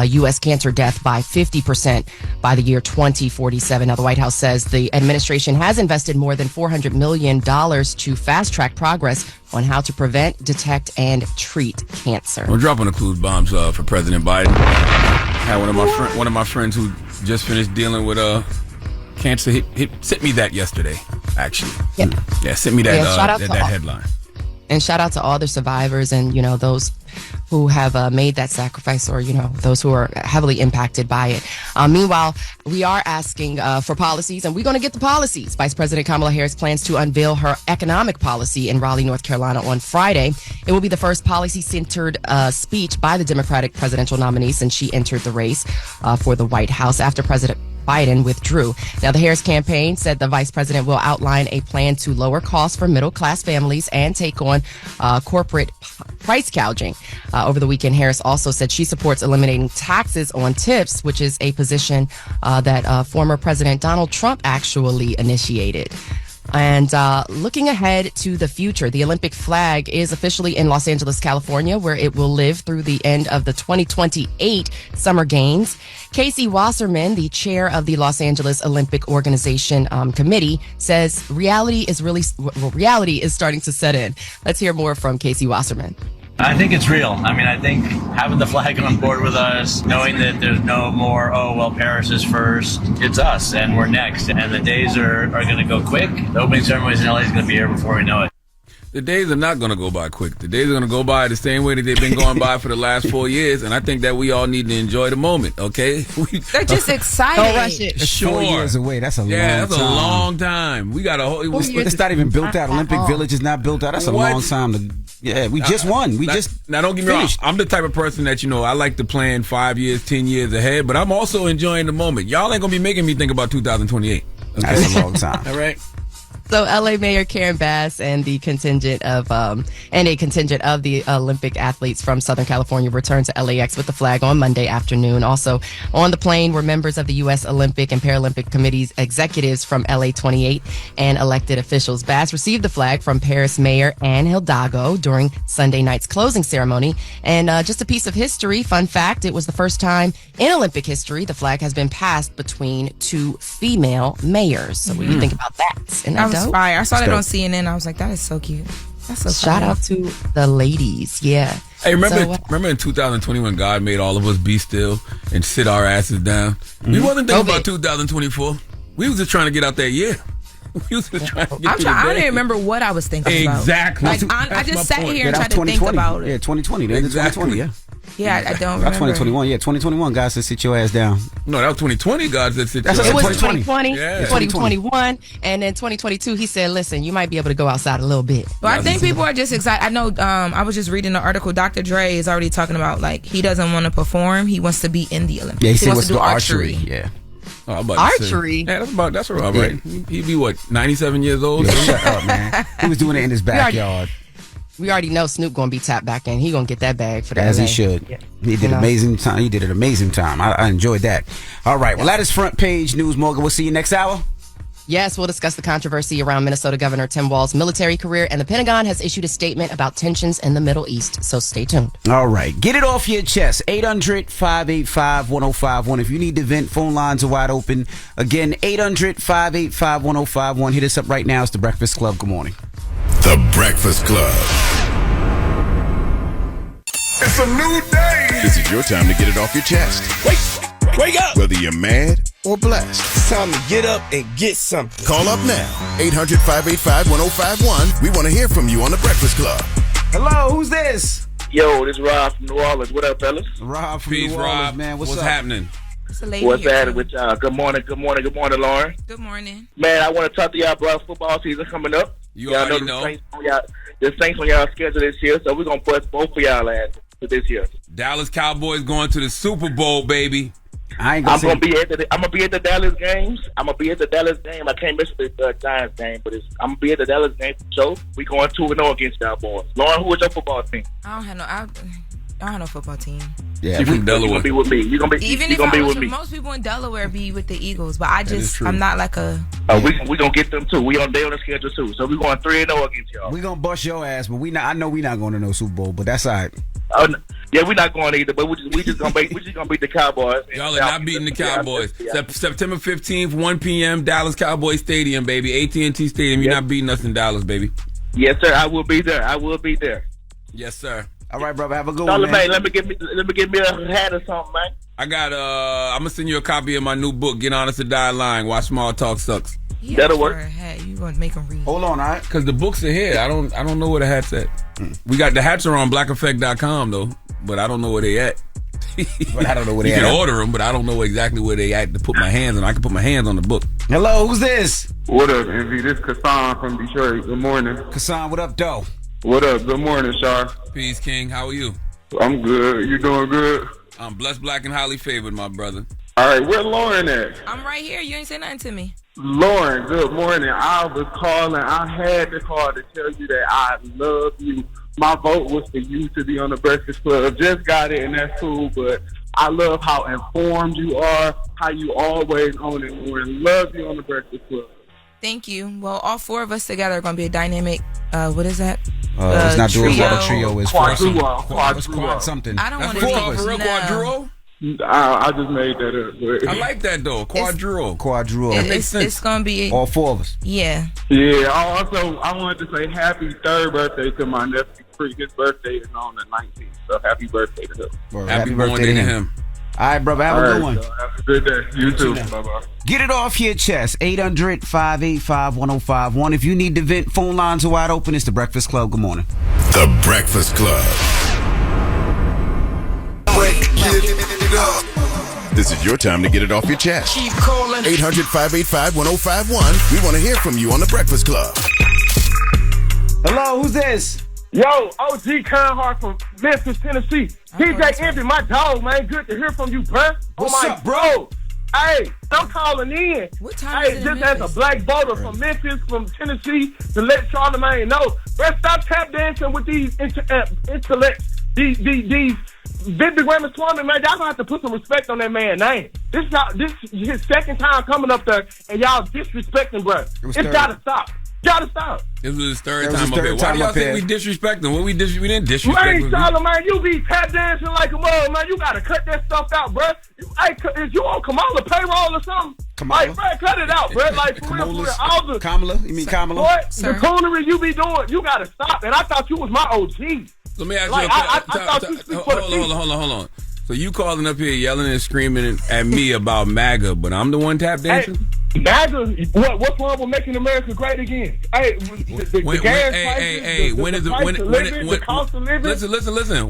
U.S. cancer death by 50% by the year 2047. Now, the White House says the administration has invested more than $400 million to fast-track progress on how to prevent, detect, and treat cancer. We're dropping the clues bombs for President Biden. I had one of my friends who just finished dealing with cancer. He sent me that yesterday, actually. Yeah, sent me that that headline. And shout out to all the survivors and, those who have made that sacrifice or, those who are heavily impacted by it. Meanwhile, we are asking for policies, and we're going to get the policies. Vice President Kamala Harris plans to unveil her economic policy in Raleigh, North Carolina on Friday. It will be the first policy-centered speech by the Democratic presidential nominee since she entered the race for the White House after President Biden withdrew. Now, the Harris campaign said the vice president will outline a plan to lower costs for middle-class families and take on corporate price gouging. Over the weekend, Harris also said she supports eliminating taxes on tips, which is a position that former President Donald Trump actually initiated. And looking ahead to the future, the Olympic flag is officially in Los Angeles, California, where it will live through the end of the 2028 Summer Games. Casey Wasserman, the chair of the Los Angeles Olympic Organization Committee, says reality is starting to set in. Let's hear more from Casey Wasserman. I think it's real. I think having the flag on board with us, knowing that there's no more, Paris is first, it's us, and we're next. And the days are going to go quick. The opening ceremonies in LA is going to be here before we know it. The days are not going to go by quick. The days are going to go by the same way that they've been going by for the last 4 years, and I think that we all need to enjoy the moment, okay? They're just excited. Don't rush it. It's 4 years away. That's a long time. Yeah, that's a long time. We got a whole... It's not even built out. Olympic Village is not built out. That's a long time. We just won. Now, don't get me wrong. I'm the type of person that, I like to plan 5 years, 10 years ahead, but I'm also enjoying the moment. Y'all ain't going to be making me think about 2028. Okay? That's a long time. All right? So, LA Mayor Karen Bass and a contingent of the Olympic athletes from Southern California returned to LAX with the flag on Monday afternoon. Also on the plane were members of the U.S. Olympic and Paralympic Committee's executives from LA 28 and elected officials. Bass received the flag from Paris Mayor Anne Hidalgo during Sunday night's closing ceremony. And just a piece of history, fun fact, it was the first time in Olympic history the flag has been passed between two female mayors. So what do you think about that? Isn't that dope? Fire. I saw that on CNN. I was like, that is so cute. That's so Shout out to the ladies. Yeah. Hey, remember in 2020 when God made all of us be still and sit our asses down? We wasn't thinking about 2024. We was just trying to get out that year. We was just trying to get I don't even remember what I was thinking about. Exactly. I just sat here and tried to think about it. Yeah, 2020. That is 2020, yeah. Yeah, I don't remember. That's 2021. Yeah, 2021, God said, sit your ass down. No, that was 2020, God said, sit your ass down. It was 2020, yeah. 2021, and then 2022, he said, listen, you might be able to go outside a little bit. Well, I think people are just excited. I know I was just reading an article. Dr. Dre is already talking about, he doesn't want to perform. He wants to be in the Olympics. Yeah, he wants to do archery. Yeah. Archery? Yeah, that's about right. He'd be, 97 years old? Yeah, shut up, man. He was doing it in his backyard. We already know Snoop gonna be tapped back in. He gonna get that bag for that. As he should. Yeah. He did amazing time. He did an amazing time. I enjoyed that. All right. Well, that is front page news, Morgan. We'll see you next hour. Yes, we'll discuss the controversy around Minnesota Governor Tim Walz's military career, and the Pentagon has issued a statement about tensions in the Middle East. So stay tuned. All right. Get it off your chest. 800-585-1051. If you need to vent, phone lines are wide open. Again, 800-585-1051. Hit us up right now. It's The Breakfast Club. Good morning. The Breakfast Club. It's a new day. This is your time to get it off your chest. Wake up. Whether you're mad or blessed. It's time to get up and get something. Call up now. 800-585-1051. We want to hear from you on The Breakfast Club. Hello, who's this? Yo, this is Rob from New Orleans. What up, fellas? Rob from Peace, New Orleans, Rob. man. What's up? Happening? What's happening with y'all? Good morning, Lauren. Good morning. Man, I want to talk to y'all about football season coming up. You already know. The Saints on y'all schedule this year, so we're going to bust both of y'all ass for this year. Dallas Cowboys going to the Super Bowl, baby. I'm gonna be at the Dallas games. I'm gonna be at the Dallas game. I can't miss the Giants game, but I'm gonna be at the Dallas game for sure. We going 2-0 against y'all boys. Lauren, who is your football team? I don't have no football team. Yeah, you from Delaware. You gonna be with me. You gonna be with me. Most people in Delaware be with the Eagles, but I'm not like a. We gonna get them too. They on the schedule too. So we going 3-0 against y'all. We gonna bust your ass, but I know we not going to no Super Bowl, but that's all right. Yeah, we're not going either, but we just gonna beat the Cowboys. Y'all are not beating the Cowboys. September 15th, 1 p.m., Dallas Cowboys Stadium, baby. AT&T Stadium. You're not beating us in Dallas, baby. Yes, sir. I will be there. Yes, sir. All right, brother. Have a good one, man. Charlamagne, let me get me a hat or something, man. I got I'm gonna send you a copy of my new book, Get Honest or Die Lying. Why Small Talk Sucks. That'll work. You gonna make them read? Hold on, all right? Because the books are here. I don't know where the hat's at. We got the hats are on blackeffect.com though, but I don't know where they at. But I don't know where they at. You can order them, but I don't know exactly where they at to put my hands on. I can put my hands on the book. Hello, who's this? What up, Envy? This Kassan from Detroit. Good morning. Kassan, what up, though? What up? Good morning, Shar. Peace, King. How are you? I'm good. You doing good? I'm blessed, black, and highly favored, my brother. All right, where Lauren at? I'm right here. You ain't say nothing to me. Lauren, good morning. I was calling. I had to call to tell you that I love you. My vote was for you to be on the Breakfast Club. Just got it, and that's cool, but I love how informed you are, how you always on it, Lauren. Love you on the Breakfast Club. Thank you. Well, all four of us together are going to be a dynamic, what is that? It's not trio. duo, a trio is Quad something. I don't want to to for real, quadruo? I just made that up. But I like that though. Quadruo. That makes sense. It's gonna be all four of us. Yeah. Yeah. Also, I wanted to say happy third birthday to my nephew. His birthday is on the 19th, so happy birthday to him. Well, happy birthday to him. All right, brother. Have a good one. So have a good day. You too. Bye-bye. Get it off your chest. 800-585-1051. If you need to vent, phone lines are wide open. It's The Breakfast Club. Good morning. The Breakfast Club. This is your time to get it off your chest. Keep calling. 800-585-1051. We want to hear from you on The Breakfast Club. Hello, who's this? Yo, OG Conhart from Memphis, Tennessee. DJ Envy, my dog, man. Good to hear from you, bruh. What's up, bro? Hey, I'm calling in. What time is it just in as Memphis? a black voter from Memphis, from Tennessee, to let Charlamagne know. Bruh, stop tap dancing with these intellects, these big Ramaswamy, man. Y'all gonna have to put some respect on that man's name. This is his second time coming up there, and y'all disrespecting, bruh. It's gotta stop. Gotta stop. This was his third time up here. Why do y'all think we disrespect him? We didn't disrespect him. Charlamagne, you be tap dancing like a mother, man. You gotta cut that stuff out, bro. Is you on Kamala payroll or something? Kamala? Like, bro, cut it out, bro. Like, for real. All the Kamala? You mean Kamala? Boy, the coonery you be doing, you gotta stop. And I thought you was my OG. Let me ask like, you a I thought you speak for the people. Hold on. So you calling up here yelling and screaming at me about MAGA, but I'm the one tap dancing? Hey, MAGA, what's wrong with making America great again? Hey, the gas prices, when is the cost of living. Listen.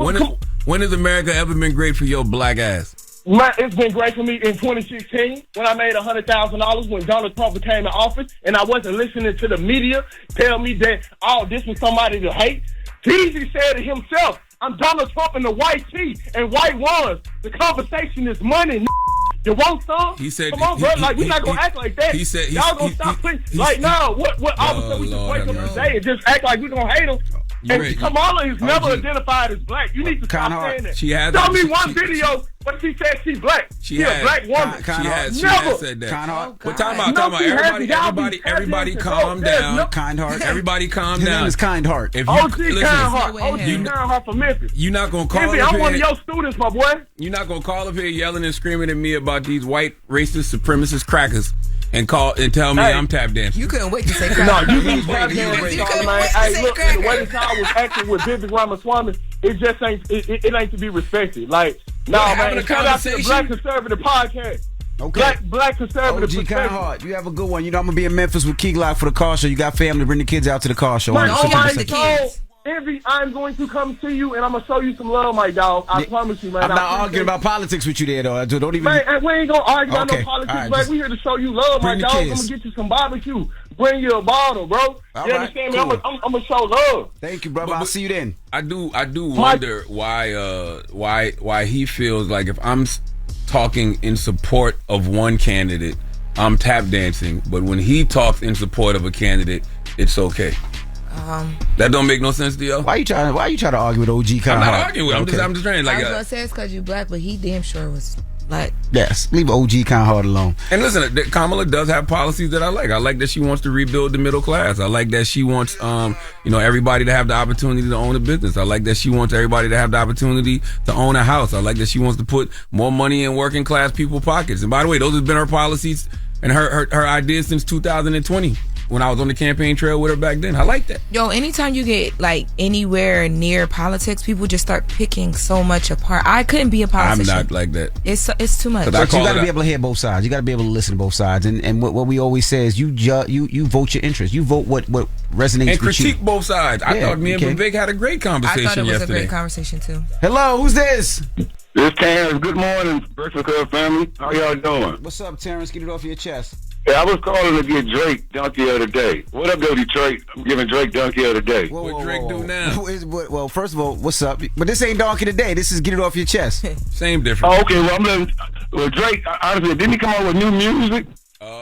When has America ever been great for your black ass? It's been great for me in 2016 when I made $100,000 when Donald Trump came in office, and I wasn't listening to the media tell me that, this was somebody to hate. Teasy said it himself. I'm Donald Trump in the white tee and white ones. The conversation is money. You want some? He said, come on, bro. Like, we're not going to act like that. He said, y'all going to stop playing. Like, no, what all of a sudden we just wake up today and just act like we're going to hate him. And Kamala is never identified as black. You need to stop saying that. Show me one video where she said she's black. She's a black woman. She has said that. But time out. Everybody calm down. Kindheart. Everybody calm His down. name is Kindheart. OG Kindheart from Memphis. You're not going to call up here. I'm one of your students, my boy. You're not going to call up here yelling and screaming at me about these white racist supremacist crackers and tell me I'm tap dancing. You couldn't wait to say crack. No, you be tap dancing. Hey, look, the way the child was acting with Vivek Ramaswamy, it just ain't. It ain't to be respected. Like, man. Shout out to the Black Conservative Podcast. Okay. Black Conservative. OG Conhart, you have a good one. You know I'm gonna be in Memphis with Key Glock for the car show. You got family, bring the kids out to the car show. Envy, I'm going to come to you and I'm gonna show you some love, my dog. I promise you, man. I'm not arguing about politics with you there, though. Don't even. Man, we ain't gonna argue about no politics, man. We here to show you love, my dog. I'm gonna get you some barbecue. Bring you a bottle, bro. You understand me? I'm gonna show love. Thank you, brother. I'll see you then. I do wonder why he feels like if I'm talking in support of one candidate, I'm tap dancing, but when he talks in support of a candidate, it's okay. That don't make no sense to you. Why you trying to argue with OG? I'm not arguing with him. I'm just trying. I was gonna say it's because you black, but he damn sure was But yes, leave OG kind of hard alone. And listen, Kamala does have policies that I like. I like that she wants to rebuild the middle class. I like that she wants, everybody to have the opportunity to own a business. I like that she wants everybody to have the opportunity to own a house. I like that she wants to put more money in working class people's pockets. And by the way, those have been her policies and her ideas since 2020. When I was on the campaign trail with her back then. I like that. Yo, anytime you get like anywhere near politics, people just start picking so much apart. I couldn't be a politician. I'm not like that. It's too much. But you got to be able to hear both sides. You got to be able to listen to both sides. And what we always say is you vote your interest. You vote what resonates with you. And critique both sides. I thought me and Vivek had a great conversation yesterday. I thought it was a great conversation too. Hello, who's this? This Terrence. Good morning, Breakfast Club family. How y'all doing? What's up, Terrence? Get it off your chest. Yeah, I was calling to get Drake donkey of the day. What up, though, Detroit? I'm giving Drake donkey of the day. What Drake do now? Well, first of all, what's up? But this ain't donkey of the day. This is get it off your chest. Same difference. Oh, okay, well, Drake, honestly, didn't he come out with new music?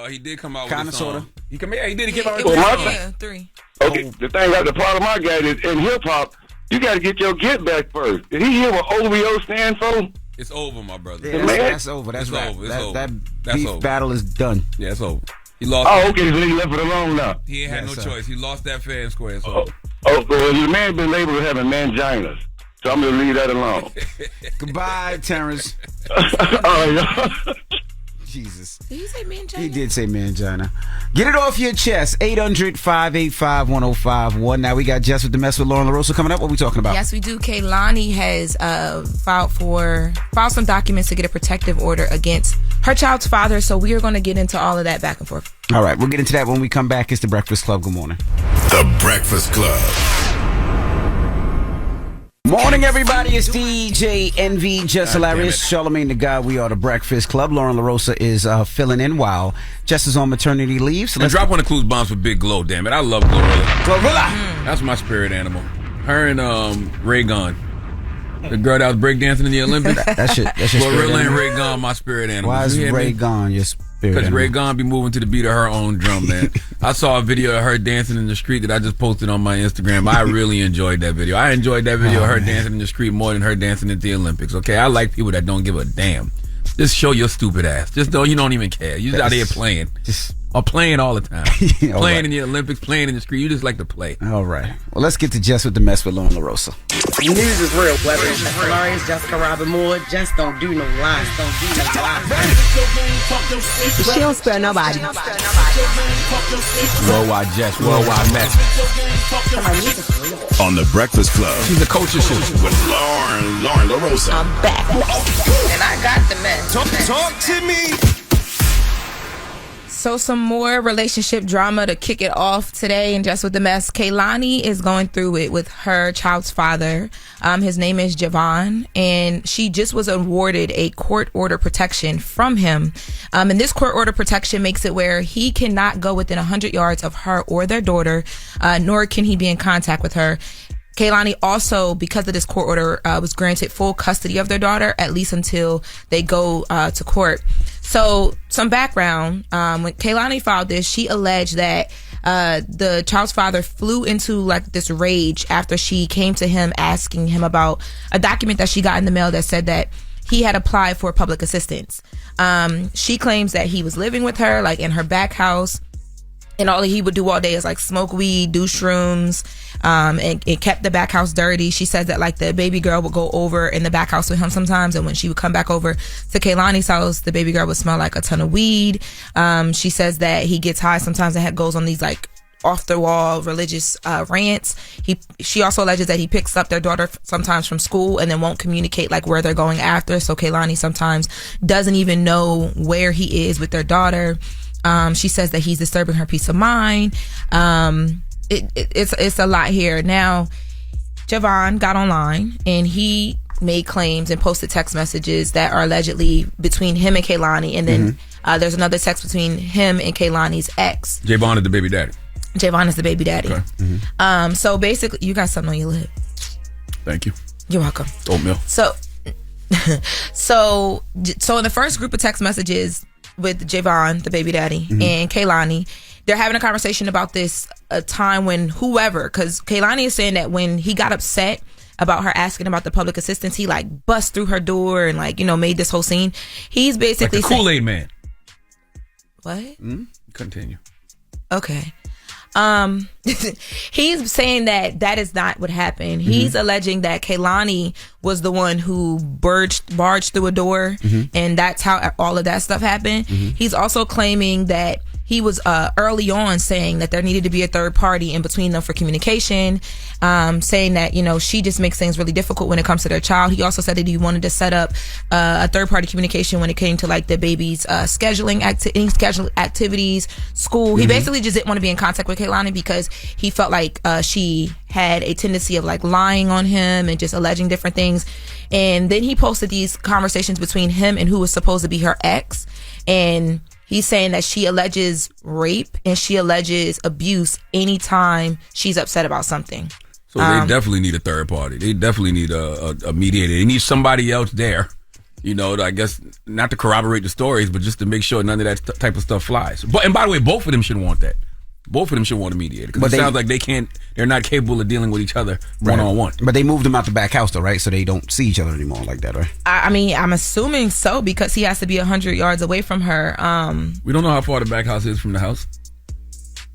He did come out Kinda, with a song. sorta. He did come out with Well, a song. Yeah, 3. Okay, the problem I got is in hip-hop, you got to get your get back first. Did he hear what OVO stands for? It's over, my brother. Yeah, that's over. That's right. That beef battle is done. Yeah, it's over. He lost. Oh, okay, so he left it alone now. He ain't had no choice. He lost that fair and square. Well, the man been labeled with having manginas, so I'm going to leave that alone. Goodbye, Terrence. Jesus. Did he say mangina? He did say mangina. Get it off your chest. 800-585-1051. Now we got Jess with the Mess with Lauren LaRosa coming up. What are we talking about? Yes, we do. Kehlani has filed some documents to get a protective order against her child's father. So we are going to get into all of that back and forth. All right, we'll get into that when we come back. It's The Breakfast Club. Good morning. The Breakfast Club. Morning, everybody. It's DJ NV, Jess Hilarious, Charlamagne the God. We are The Breakfast Club. Lauren LaRosa is filling in while Jess is on maternity leave. So let's drop one of Clues bombs for Big Glow. Damn it, I love Glorilla. That's my spirit animal. Her and Ray Gun, the girl that was breakdancing in the Olympics. That's your Glorilla and Ray Gun, my spirit animal. Why is Ray Gun your spirit animal? Because Ray Gun be moving to the beat of her own drum, man. I saw a video of her dancing in the street that I just posted on my Instagram. I really enjoyed that video. I enjoyed that video of her dancing in the street more than her dancing at the Olympics. Okay, I like people that don't give a damn. Just show your stupid ass. You don't even care. You just out there playing. Or playing all the time. Playing in the Olympics, playing in the street. You just like to play. All right. Well, let's get to Jess with the Mess with Lauren LaRosa. News is real. Whether it's Jess Hilarious, Jessica Robin Moore, just don't do no lies. She don't spare nobody. Worldwide Jess, worldwide Mack. On The Breakfast Club. She's a culture shoot. With Lauren LaRosa. I'm back. And I got the mess. Talk to me. So some more relationship drama to kick it off today and Jess with the Mess. Kehlani is going through it with her child's father. His name is Javon, and she just was awarded a court order protection from him. And this court order protection makes it where he cannot go within 100 yards of her or their daughter, nor can he be in contact with her. Kehlani also, because of this court order, was granted full custody of their daughter, at least until they go to court. So, some background. When Kehlani filed this, she alleged that the child's father flew into like this rage after she came to him asking him about a document that she got in the mail that said that he had applied for public assistance. She claims that he was living with her, like in her back house, and all he would do all day is like smoke weed, do shrooms, and it kept the back house dirty. She said that like the baby girl would go over in the back house with him sometimes, and when she would come back over to Kehlani's house, the baby girl would smell like a ton of weed. She says that he gets high sometimes and goes on these like off the wall religious rants. She also alleges that he picks up their daughter sometimes from school and then won't communicate like where they're going after. So Kehlani sometimes doesn't even know where he is with their daughter. She says that he's disturbing her peace of mind. It's a lot here. Now, Javon got online and he made claims and posted text messages that are allegedly between him and Kehlani. And then there's another text between him and Kehlani's ex. Javon is the baby daddy. Javon is the baby daddy. Okay. So basically, you got something on your lip. Thank you. You're welcome. Oatmeal. So in the first group of text messages with Javon, the baby daddy, and Kehlani, they're having a conversation about this, a time when whoever, because Kehlani is saying that when he got upset about her asking about the public assistance. He like bust through her door and like, you know, made this whole scene. He's basically like the Kool-Aid man. What? Continue. Okay. He's saying that is not what happened. He's alleging that Kehlani was the one who barged through a door, and that's how all of that stuff happened. He's also claiming that he was early on saying that there needed to be a third party in between them for communication, saying that, you know, she just makes things really difficult when it comes to their child. He also said that he wanted to set up a third party communication when it came to like the baby's scheduling activities, school. He basically just didn't want to be in contact with Kehlani because he felt like she had a tendency of like lying on him and just alleging different things. And then he posted these conversations between him and who was supposed to be her ex, and he's saying that she alleges rape and she alleges abuse anytime she's upset about something. So they definitely need a third party. They definitely need a mediator. They need somebody else there, you know, I guess not to corroborate the stories, but just to make sure none of that type of stuff flies. And by the way, both of them should want that. Both of them should want a mediator. Because it sounds like they're not capable of dealing with each other one-on-one. But they moved them out the back house though, right? So they don't see each other anymore like that, right? I mean, I'm assuming so because he has to be 100 yards away from her. We don't know how far the back house is from the house.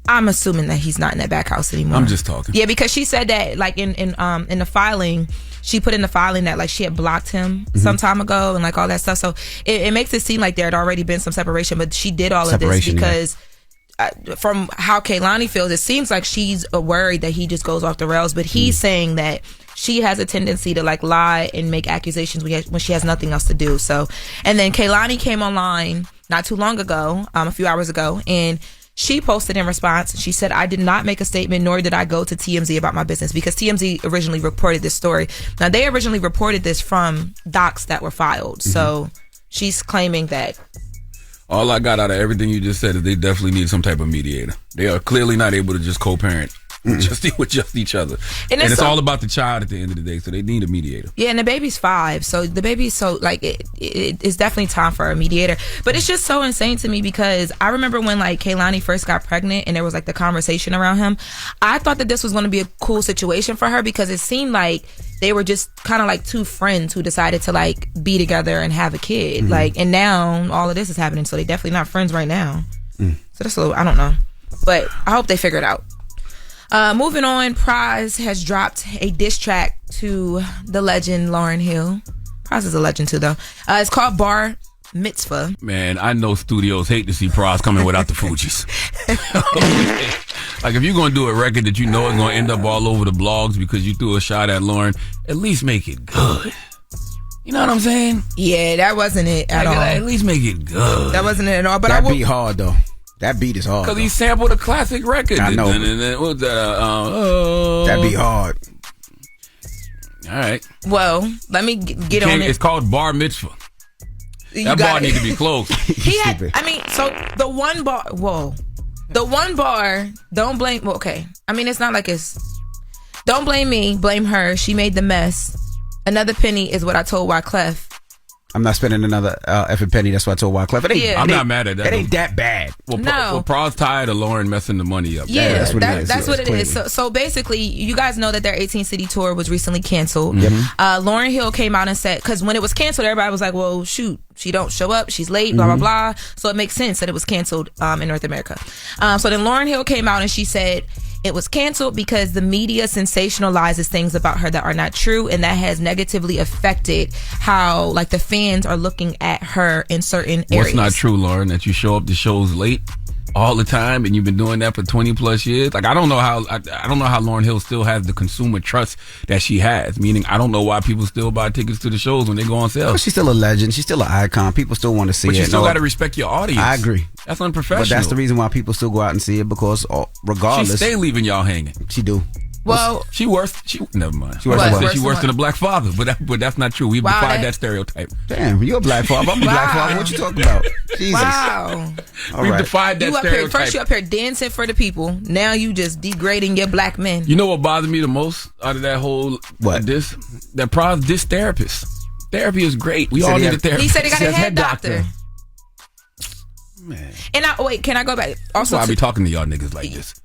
I'm assuming that he's not in that back house anymore. I'm just talking. Yeah, because she said that like in the filing, she put in the filing that like she had blocked him some time ago and like all that stuff. So it makes it seem like there had already been some separation, but she did all of this because from how Kehlani feels, it seems like she's worried that he just goes off the rails, but he's saying that she has a tendency to like lie and make accusations when she has nothing else to do. So, and then Kehlani came online not too long ago, a few hours ago, and she posted in response, she said, "I did not make a statement, nor did I go to TMZ about my business," because TMZ originally reported this story. Now, they originally reported this from docs that were filed. So she's claiming that. All I got out of everything you just said is they definitely need some type of mediator. They are clearly not able to just co-parent with just each other. And it's all about the child at the end of the day, so they need a mediator. Yeah, and the baby's 5, so the baby's it's definitely time for a mediator. But it's just so insane to me because I remember when like Kehlani first got pregnant and there was like the conversation around him. I thought that this was going to be a cool situation for her because it seemed like they were just kind of like two friends who decided to like be together and have a kid. Like, and now all of this is happening, so they definitely not friends right now. So that's a little, I don't know, but I hope they figure it out. Moving on, Pras has dropped a diss track to the legend Lauryn Hill. Pras is a legend too, though. It's called Bar Mitzvah. Man, I know studios hate to see Pras coming without the Fugees. Like, if you're going to do a record that you know is going to end up all over the blogs because you threw a shot at Lauryn, at least make it good. You know what I'm saying? Yeah, that wasn't it at all. At least make it good. That wasn't it at all. But that beat hard, though. That beat is hard. Because he sampled a classic record. I know. That beat hard. All right. Well, let me get on it. It's called Bar Mitzvah. That bar needs to be closed. So the one bar, don't blame, well, okay. I mean, it's not like it's, don't blame me, blame her. She made the mess. Another penny is what I told Wyclef. I'm not spending another effing penny. That's what I told Wyclef. I'm not mad at that. It ain't that bad. Well, Pras tired of Lauryn messing the money up. Yeah, that's what it is. So basically, you guys know that their 18 city tour was recently canceled. Lauryn Hill came out and said, because when it was canceled, everybody was like, well, shoot, she don't show up, she's late, blah, blah, blah. So it makes sense that it was canceled in North America. So then Lauryn Hill came out and she said, it was canceled because the media sensationalizes things about her that are not true, and that has negatively affected how like the fans are looking at her in certain areas. What's not true, Lauryn? That you show up to shows late all the time, and you've been doing that for 20 plus years. Like, I don't know how Lauryn Hill still has the consumer trust that she has. Meaning, I don't know why people still buy tickets to the shows when they go on sale. But she's still a legend. She's still an icon. People still want to see it. But you still got to respect your audience. I agree. That's unprofessional. But that's the reason why people still go out and see it, because regardless, she stay leaving y'all hanging. She do. Well, never mind. She worse than a black father, but that's not true. We've defied that stereotype. Damn, you're a black father. I'm a black father. What you talking about? Jesus. Wow. We've defied that stereotype. First you up here dancing for the people. Now you just degrading your black men. You know what bothered me the most out of that whole that Pras diss therapists. Therapy is great. We all need a therapist. He said he got a head doctor. Man. And wait, can I go back? Also, I be talking to y'all niggas like this.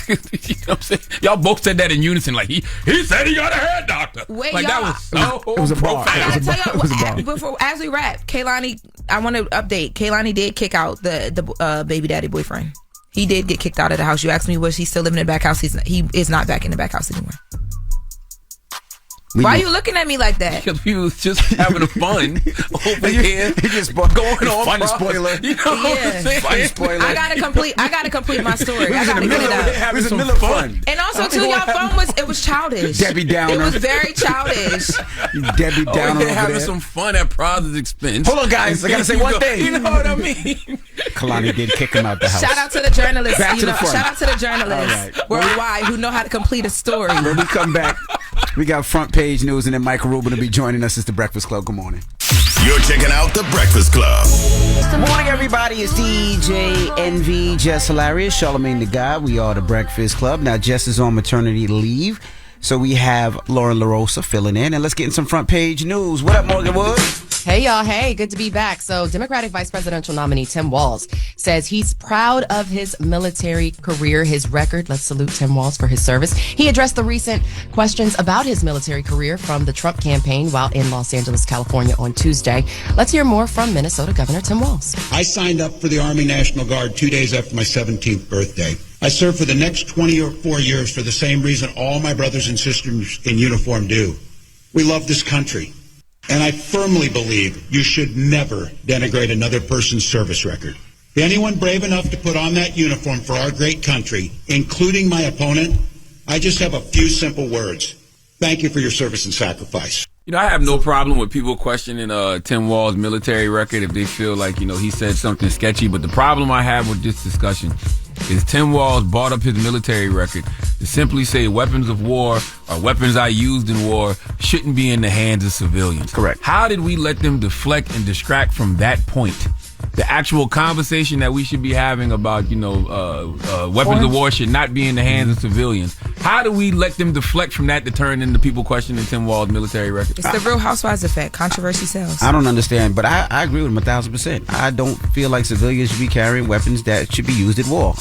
You know what I'm saying? Y'all both said that in unison. Like, he said he got a hair doctor. Wait, like, y'all. that was so It was a bar. profound. It was a bar. Before, as we wrap, Kehlani, I want to update. Kehlani did kick out the baby daddy boyfriend. He did get kicked out of the house. You asked me, was he still living in the back house? He is not back in the back house anymore. Why are you looking at me like that? Because we was just having fun over here. He just going on. Fun spoiler. You know what I'm saying? Fun spoiler. I gotta complete my story. I gotta get it out. We was in the middle of fun. And also, too, y'all phone was childish. Debbie Downer. It was very childish. Debbie Downer over having there. some fun at Praz's expense. Hold on, guys. I gotta say one thing. You know what I mean? Kalani did kick him out the house. Shout out to the journalists. Back to the front. Shout out to the journalists worldwide who know how to complete a story. When we come back, we got front page news, and then Michael Rubin will be joining us. It's The Breakfast Club. Good morning. You're checking out The Breakfast Club. Good morning, everybody. It's DJ NV, Jess Hilarious, Charlamagne the God. We are The Breakfast Club. Now, Jess is on maternity leave, so we have Lauren LaRosa filling in. And let's get in some front page news. What up, Morgan Wood? Hey, y'all. Hey, good to be back. So Democratic Vice Presidential nominee Tim Walz says he's proud of his military career, his record. Let's salute Tim Walz for his service. He addressed the recent questions about his military career from the Trump campaign while in Los Angeles, California on Tuesday. Let's hear more from Minnesota Governor Tim Walz. I signed up for the Army National Guard 2 days after my 17th birthday. I served for the next 24 years for the same reason all my brothers and sisters in uniform do. We love this country. And I firmly believe you should never denigrate another person's service record. Anyone brave enough to put on that uniform for our great country, including my opponent, I just have a few simple words. Thank you for your service and sacrifice. You know, I have no problem with people questioning Tim Walz's military record if they feel like, you know, he said something sketchy. But the problem I have with this discussion is Tim Walz brought up his military record to simply say weapons of war or weapons I used in war shouldn't be in the hands of civilians. Correct. How did we let them deflect and distract from that point? The actual conversation that we should be having about, you know, weapons of war should not be in the hands of civilians. How do we let them deflect from that to turn into people questioning Tim Walz's military record? It's the Real Housewives effect. Controversy sells. I don't understand, but I agree with him 1,000%. I don't feel like civilians should be carrying weapons that should be used at war.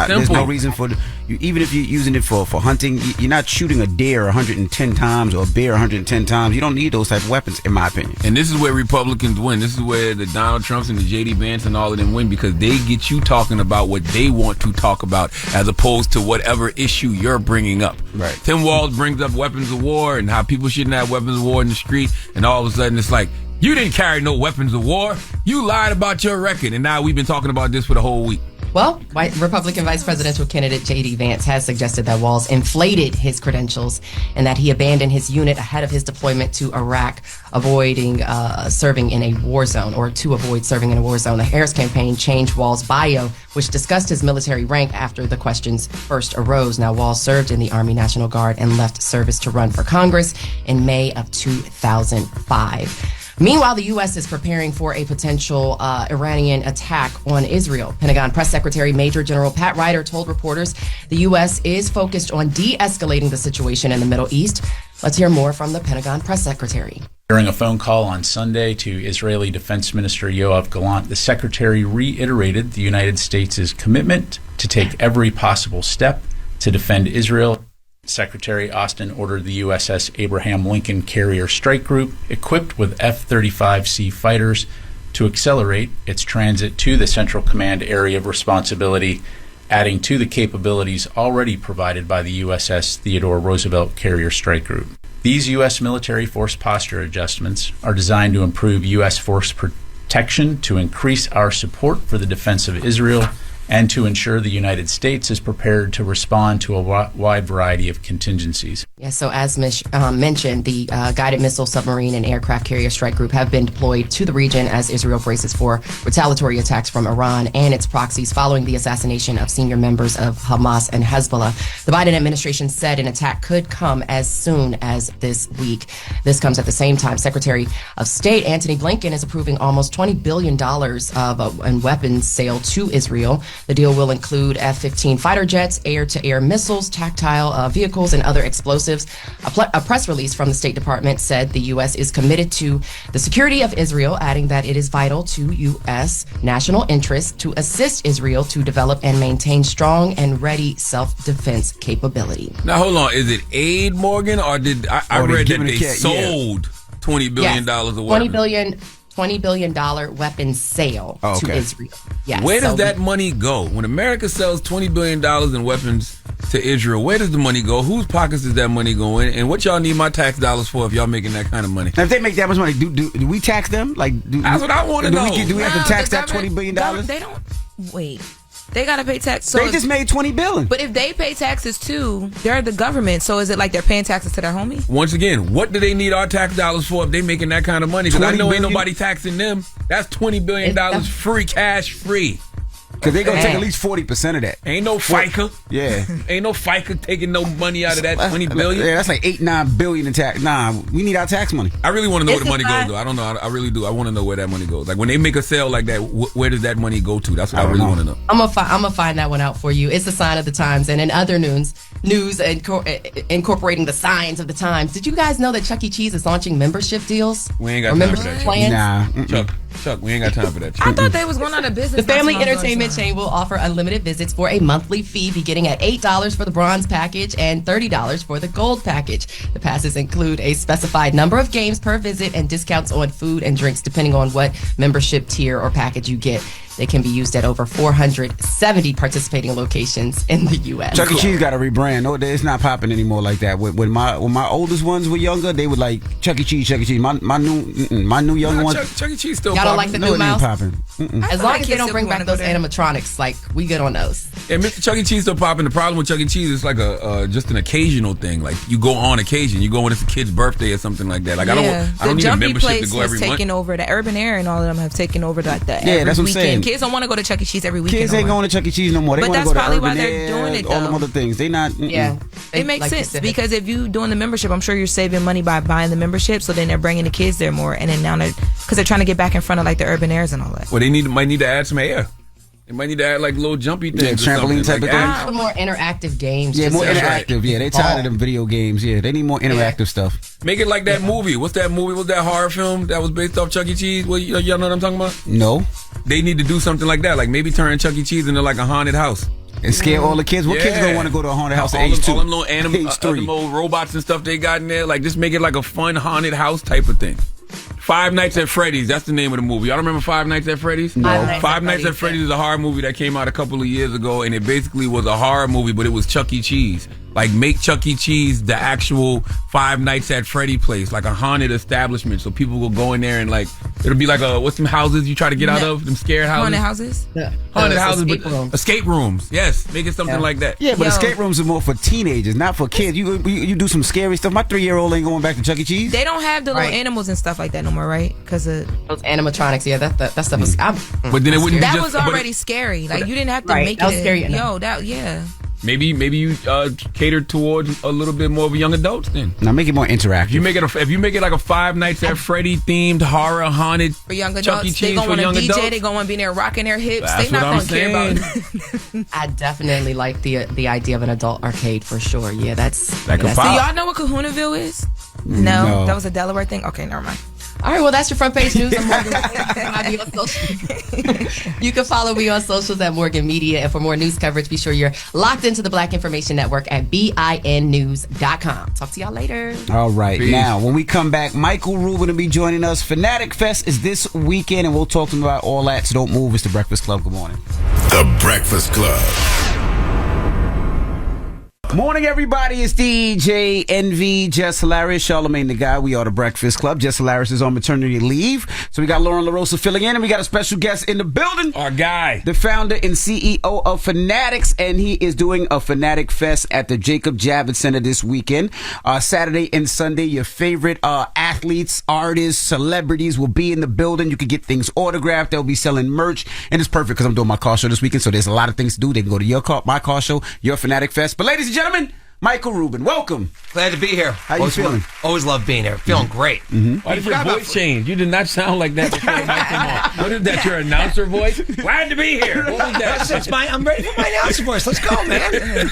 There's no reason for you, even if you're using it for hunting. You're not shooting a deer 110 times or a bear 110 times. You don't need those type of weapons, in my opinion. And this is where Republicans win. This is where the Donald Trumps and the J.D. Vance and all of them win, because they get you talking about what they want to talk about as opposed to whatever issue you're bringing up. Right. Tim Walz brings up weapons of war and how people shouldn't have weapons of war in the street, and all of a sudden it's like, you didn't carry no weapons of war. You lied about your record, and now we've been talking about this for the whole week. Well, Republican vice presidential candidate J.D. Vance has suggested that Walz inflated his credentials and that he abandoned his unit ahead of his deployment to Iraq, avoiding serving in a war zone, or to avoid serving in a war zone. The Harris campaign changed Walz's bio, which discussed his military rank after the questions first arose. Now, Walz served in the Army National Guard and left service to run for Congress in May of 2005. Meanwhile, the U.S. is preparing for a potential Iranian attack on Israel. Pentagon Press Secretary Major General Pat Ryder told reporters the U.S. is focused on de-escalating the situation in the Middle East. Let's hear more from the Pentagon Press Secretary. During a phone call on Sunday to Israeli Defense Minister Yoav Gallant, the secretary reiterated the United States' commitment to take every possible step to defend Israel. Secretary Austin ordered the USS Abraham Lincoln Carrier Strike Group, equipped with F-35C fighters, to accelerate its transit to the Central Command area of responsibility, adding to the capabilities already provided by the USS Theodore Roosevelt Carrier Strike Group. These U.S. military force posture adjustments are designed to improve U.S. force protection, to increase our support for the defense of Israel, and to ensure the United States is prepared to respond to a wide variety of contingencies. Yes, so as mentioned, the guided missile, submarine, and aircraft carrier strike group have been deployed to the region as Israel braces for retaliatory attacks from Iran and its proxies following the assassination of senior members of Hamas and Hezbollah. The Biden administration said an attack could come as soon as this week. This comes at the same time Secretary of State Antony Blinken is approving almost $20 billion in weapons sale to Israel. The deal will include F-15 fighter jets, air-to-air missiles, tactile vehicles, and other explosives. A press release from the State Department said the U.S. is committed to the security of Israel, adding that it is vital to U.S. national interest to assist Israel to develop and maintain strong and ready self-defense capability. Now, hold on. Is it aid, Morgan, or did I read that they sold $20 billion of weapons? $20 billion weapon sale to Israel. Yes. Where does that money go? When America sells $20 billion in weapons to Israel, where does the money go? Whose pockets does that money go in? And what y'all need my tax dollars for if y'all making that kind of money? Now, if they make that much money, do we tax them? That's what I want to know. Do we have to tax that $20 billion? They don't. Wait. They gotta pay tax. So they just made $20 billion. But if they pay taxes too, they're the government. So is it like they're paying taxes to their homie? Once again, what do they need our tax dollars for if they making that kind of money? Because I know ain't nobody taxing them. That's $20 billion free, cash free. Because they're going to take at least 40% of that. Ain't no FICA. Yeah. Ain't no FICA taking no money out of that $20 billion. Yeah, that's like $8-9 billion in tax. Nah, we need our tax money. I really want to know where the money goes, though. I don't know. I really do. I want to know where that money goes. Like, when they make a sale like that, where does that money go to? That's what I really want to know. I'm gonna find that one out for you. It's a sign of the times. And in other news incorporating the signs of the times, did you guys know that Chuck E. Cheese is launching membership deals? We ain't got time for that. Plans? Nah. Chuck, we ain't got time for that. I thought they was going out of business. The family entertainment chain will offer unlimited visits for a monthly fee beginning at $8 for the bronze package and $30 for the gold package. The passes include a specified number of games per visit and discounts on food and drinks depending on what membership tier or package you get. They can be used at over 470 participating locations in the U.S. Chuck E. Cheese got to rebrand. No, it's not popping anymore like that. When my oldest ones were younger, they would like Chuck E. Cheese, Chuck E. Cheese. My new younger ones. Chuck E. Cheese still y'all popping. don't like the new mouse? As long as they don't still bring back those animatronics, like we good on those. And Mr. Chuck E. Cheese still popping. The problem with Chuck E. Cheese is like just an occasional thing. Like you go on occasion. You go when it's a kid's birthday or something like that. Like I don't need a membership to go every month. Taken over. The Urban Air and all of them have taken over the that's every what I'm weekend. saying. Kids don't want to go to Chuck E. Cheese every weekend. Kids ain't going to Chuck E. Cheese no more. They want to go to probably Urban why they're Air, doing it, all though. them other things. They not. Yeah. It makes sense because if you doing the membership, I'm sure you're saving money by buying the membership. So then they're bringing the kids there more, and then now because they're trying to get back in front of like the Urban Airs and all that. Well, they might need to add some air. They might need to add like little jumpy things. Yeah, trampoline type of things. More interactive games. Yeah, more interactive. Right. Yeah, they tired of them video games. Yeah, they need more interactive stuff. Make it like that movie. What's that movie? What's that horror film that was based off Chuck E. Cheese? Well, y'all know what I'm talking about? No. They need to do something like that. Like maybe turn Chuck E. Cheese into like a haunted house. And scare all the kids. What kids gonna want to go to a haunted house at age 2? All them little little robots and stuff they got in there. Like just make it like a fun haunted house type of thing. Five Nights at Freddy's. That's the name of the movie. Y'all remember Five Nights at Freddy's? No. Five Nights at Freddy's is a horror movie that came out a couple of years ago, and it basically was a horror movie, but it was Chuck E. Cheese. Like, make Chuck E. Cheese the actual Five Nights at Freddy place, like a haunted establishment. So people will go in there and, like, it'll be like what's them houses you try to get out of? Them scared houses? Haunted houses? Yeah. Haunted houses, but escape rooms. Yes, make it something like that. Yeah, but escape rooms are more for teenagers, not for kids. You do some scary stuff. My 3-year-old ain't going back to Chuck E. Cheese. They don't have the little animals and stuff like that no more, right? Because of those animatronics. Yeah, that stuff was. But then it wouldn't. That was already scary. Like you didn't have to make that was scary. Maybe you cater towards a little bit more of young adults then. Now make it more interactive. If you make it like a Five Nights at Freddy themed horror haunted for young adults, Chuck E. Cheese they gonna want to DJ. Adults. They gonna want to be there rocking their hips. That's they not what gonna care about. I definitely like the idea of an adult arcade for sure. Yeah, that's. Do y'all know what Kahunaville is? No, that was a Delaware thing. Okay, never mind. All right, well, that's your front page news. I'm Morgan. You can follow me on socials at Morgan Media. And for more news coverage, be sure you're locked into the Black Information Network at BINnews.com. Talk to y'all later. All right. Peace. Now, when we come back, Michael Rubin will be joining us. Fanatic Fest is this weekend, and we'll talk to him about all that. So don't move. It's The Breakfast Club. Good morning. The Breakfast Club. Morning, everybody. It's DJ NV, Jess Hilarious, Charlamagne the Guy. We are the Breakfast Club. Jess Hilarious is on maternity leave. So we got Lauren LaRosa filling in, and we got a special guest in the building. Our guy. The founder and CEO of Fanatics, and he is doing a Fanatic Fest at the Jacob Javits Center this weekend. Saturday and Sunday, your favorite athletes, artists, celebrities will be in the building. You can get things autographed. They'll be selling merch, and it's perfect because I'm doing my car show this weekend, so there's a lot of things to do. They can go to your car, my car show, your Fanatic Fest. But ladies and gentlemen, Michael Rubin, welcome. Glad to be here. How you feeling? Always love being here. Feeling great. Why did your voice change? You did not sound like that before the mic came on. What is that, your announcer voice? Glad to be here. What was that? I'm ready for my announcer voice. Let's go, man.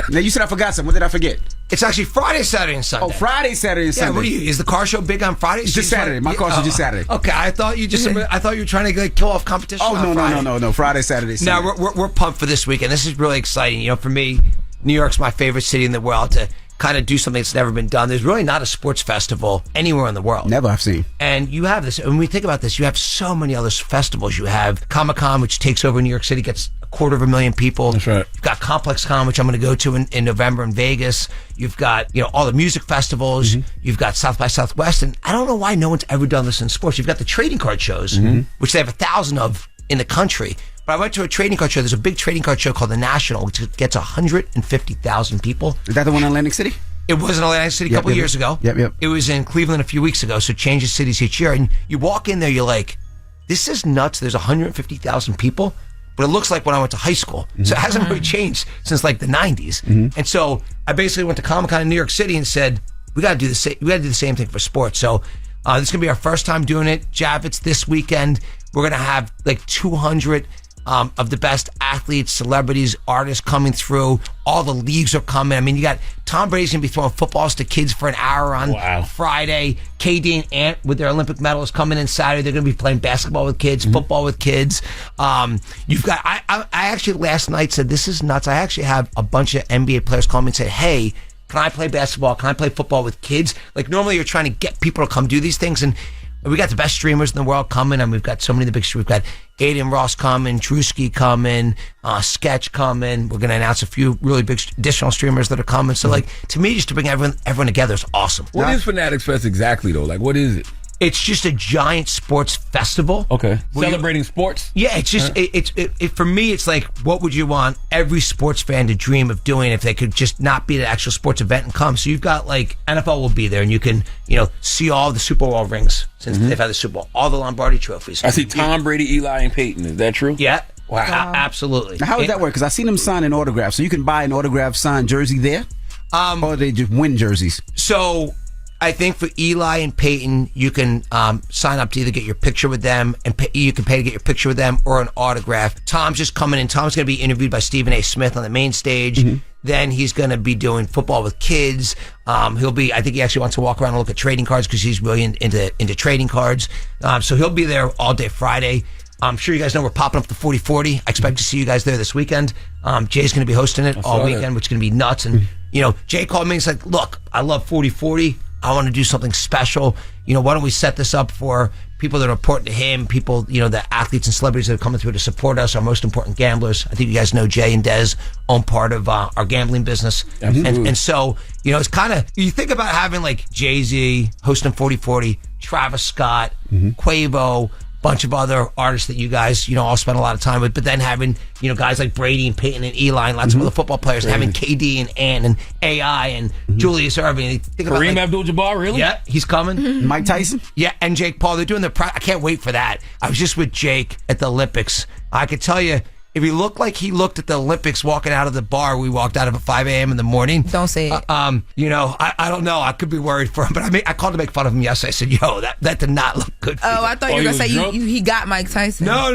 Now, you said I forgot something. What did I forget? It's actually Friday, Saturday, and Sunday. Oh, Friday, Saturday, and Sunday. Yeah, what are you? Is the car show big on Fridays? Just Saturday. My car show just Saturday. Okay, I thought you were trying to kill off competition. Oh, on Friday. no. Friday, Saturday, Sunday. No, we're pumped for this weekend. This is really exciting. You know, for me, New York's my favorite city in the world to kind of do something that's never been done. There's really not a sports festival anywhere in the world. Never I've seen. And you have this, when we think about this, you have so many other festivals. You have Comic-Con, which takes over New York City, gets 250,000 people. That's right. You've got Complex Con, which I'm going to go to in November in Vegas. You've got, all the music festivals. You've got South by Southwest. And I don't know why no one's ever done this in sports. You've got the trading card shows, which they have 1,000 of in the country. But I went to a trading card show. There's a big trading card show called the National, which gets 150,000 people. Is that the one in Atlantic City? It was in Atlantic City a couple years ago. Yep. It was in Cleveland a few weeks ago, so it changes cities each year. And you walk in there, you're like, this is nuts. There's 150,000 people, but it looks like when I went to high school. So it hasn't really changed since like the 90s. And so I basically went to Comic-Con in New York City and said, we got to do the same thing for sports. So this is going to be our first time doing it. Javits this weekend. We're going to have like 200 of the best athletes, celebrities, artists coming through. All the leagues are coming. I mean, you got Tom Brady's going to be throwing footballs to kids for an hour on Friday. KD and Ant with their Olympic medals coming in Saturday. They're going to be playing basketball with kids, football with kids. You've got, I actually last night said, this is nuts. I actually have a bunch of NBA players call me and say, hey, can I play basketball? Can I play football with kids? Like normally you're trying to get people to come do these things, and we got the best streamers in the world coming, and we've got so many of the big streamers. We've got Aiden Ross coming, Drewski coming, Sketch coming. We're going to announce a few really big additional streamers that are coming. So, like, to me, just to bring everyone together is awesome. What is Fanatics Fest exactly, though? Like, what is it? It's just a giant sports festival. Okay. Celebrating sports? Yeah, it's just, for me, it's like, what would you want every sports fan to dream of doing if they could just not be at an actual sports event and come? So you've got, like, NFL will be there, and you can, see all the Super Bowl rings since they've had the Super Bowl, all the Lombardi trophies. I see Tom Brady, Eli, and Peyton. Is that true? Yeah. Wow. Absolutely. Now, how does that work? Because I've seen them sign an autograph. So you can buy an autograph signed jersey there? Or they just win jerseys? So I think for Eli and Peyton, you can sign up to either get your picture with them, and you can pay to get your picture with them, or an autograph. Tom's just coming in. Tom's going to be interviewed by Stephen A. Smith on the main stage. Then he's going to be doing football with kids. I think he actually wants to walk around and look at trading cards because he's really into trading cards. So he'll be there all day Friday. I'm sure you guys know we're popping up the 40-40. I expect to see you guys there this weekend. Jay's going to be hosting it all weekend, which is going to be nuts. And, Jay called me and said, look, I love 40-40. I want to do something special. Why don't we set this up for people that are important to him, people, the athletes and celebrities that are coming through to support us, our most important gamblers. I think you guys know Jay and Dez own part of our gambling business. And so, it's kind of, you think about having like Jay-Z hosting 40-40, Travis Scott, Quavo, bunch of other artists that you guys, all spend a lot of time with, but then having, guys like Brady and Peyton and Eli and lots of other football players, and having KD and Ant and AI and Julius Erving. Kareem Abdul-Jabbar, really? Yeah, he's coming. Mike Tyson? Yeah, and Jake Paul. They're doing I can't wait for that. I was just with Jake at the Olympics. I could tell you, if he looked like he looked at the Olympics walking out of the bar we walked out of at 5 a.m. in the morning. Don't say it. I don't know. I could be worried for him, but I called to make fun of him yesterday. I said, yo, that did not look good for you. I thought you were going to say he got Mike Tyson. No.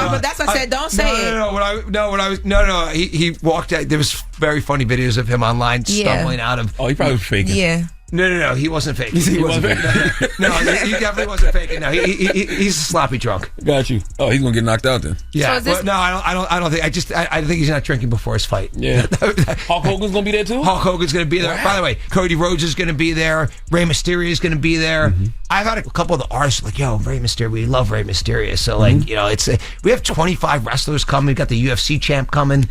But that's what I said. Don't say it. No. He walked out. There was very funny videos of him online stumbling out of. Oh, he probably was faking. Yeah. No. He wasn't faking. He wasn't faking. No, he definitely wasn't faking. No, he's a sloppy drunk. Got you. Oh, he's gonna get knocked out then. Yeah. So I don't think. I think he's not drinking before his fight. Yeah. Hulk Hogan's gonna be there too. Hulk Hogan's gonna be there. Wow. By the way, Cody Rhodes is gonna be there. Rey Mysterio is gonna be there. I've had a couple of the artists like, yo, Rey Mysterio. We love Rey Mysterio. So like, it's we have 25 wrestlers coming. We've got the UFC champ coming.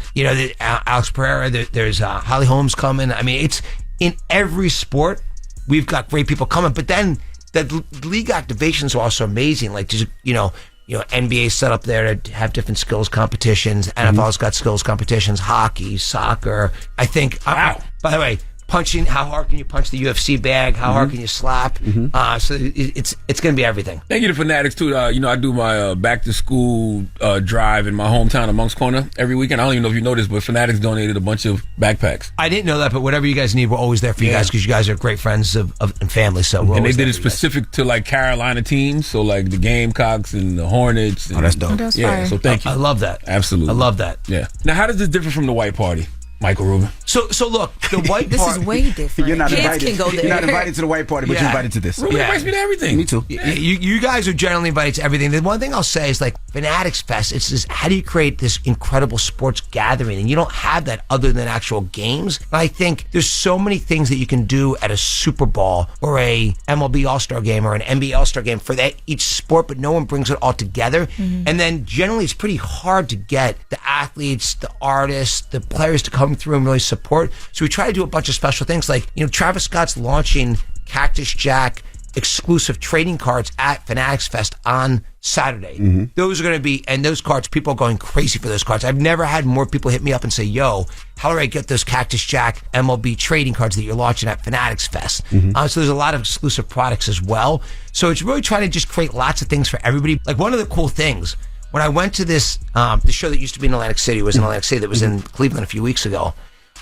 Alex Pereira. There's Holly Holmes coming. I mean, it's in every sport. We've got great people coming, but then the league activations are also amazing. Like, just, NBA set up there to have different skills competitions. NFL's got skills competitions, hockey, soccer. I think, by the way, punching. How hard can you punch the UFC bag? How hard can you slap? So it's going to be everything. Thank you to Fanatics too. I do my back to school drive in my hometown of Moncks Corner every weekend. I don't even know if you know this, but Fanatics donated a bunch of backpacks. I didn't know that, but whatever you guys need, we're always there for you guys because you guys are great friends and family. So and they did it specific to like Carolina teams, so like the Gamecocks and the Hornets. And, that's dope. Yeah, so thank you. I love that. Absolutely, I love that. Yeah. Now, how does this differ from the white party, Michael Rubin? So look, the white This party. is way different. You're not Kids invited. can go there. You're not invited to the white party, but you're invited to this. Rubin invites me to everything. Me too. You guys are generally invited to everything. The one thing I'll say is like Fanatics Fest, it's just how do you create this incredible sports gathering? And you don't have that other than actual games. And I think there's so many things that you can do at a Super Bowl or a MLB All-Star game or an NBA All-Star game for that each sport, but no one brings it all together. And then generally it's pretty hard to get the athletes, the artists, the players to come through and really support. So we try to do a bunch of special things like, Travis Scott's launching Cactus Jack exclusive trading cards at Fanatics Fest on Saturday. Those are going to be, and those cards, people are going crazy for those cards. I've never had more people hit me up and say, yo, how do I get those Cactus Jack MLB trading cards that you're launching at Fanatics Fest? So there's a lot of exclusive products as well. So it's really trying to just create lots of things for everybody. Like one of the cool things, when I went to this, the show that used to be in Atlantic City was in Atlantic City that was in Cleveland a few weeks ago,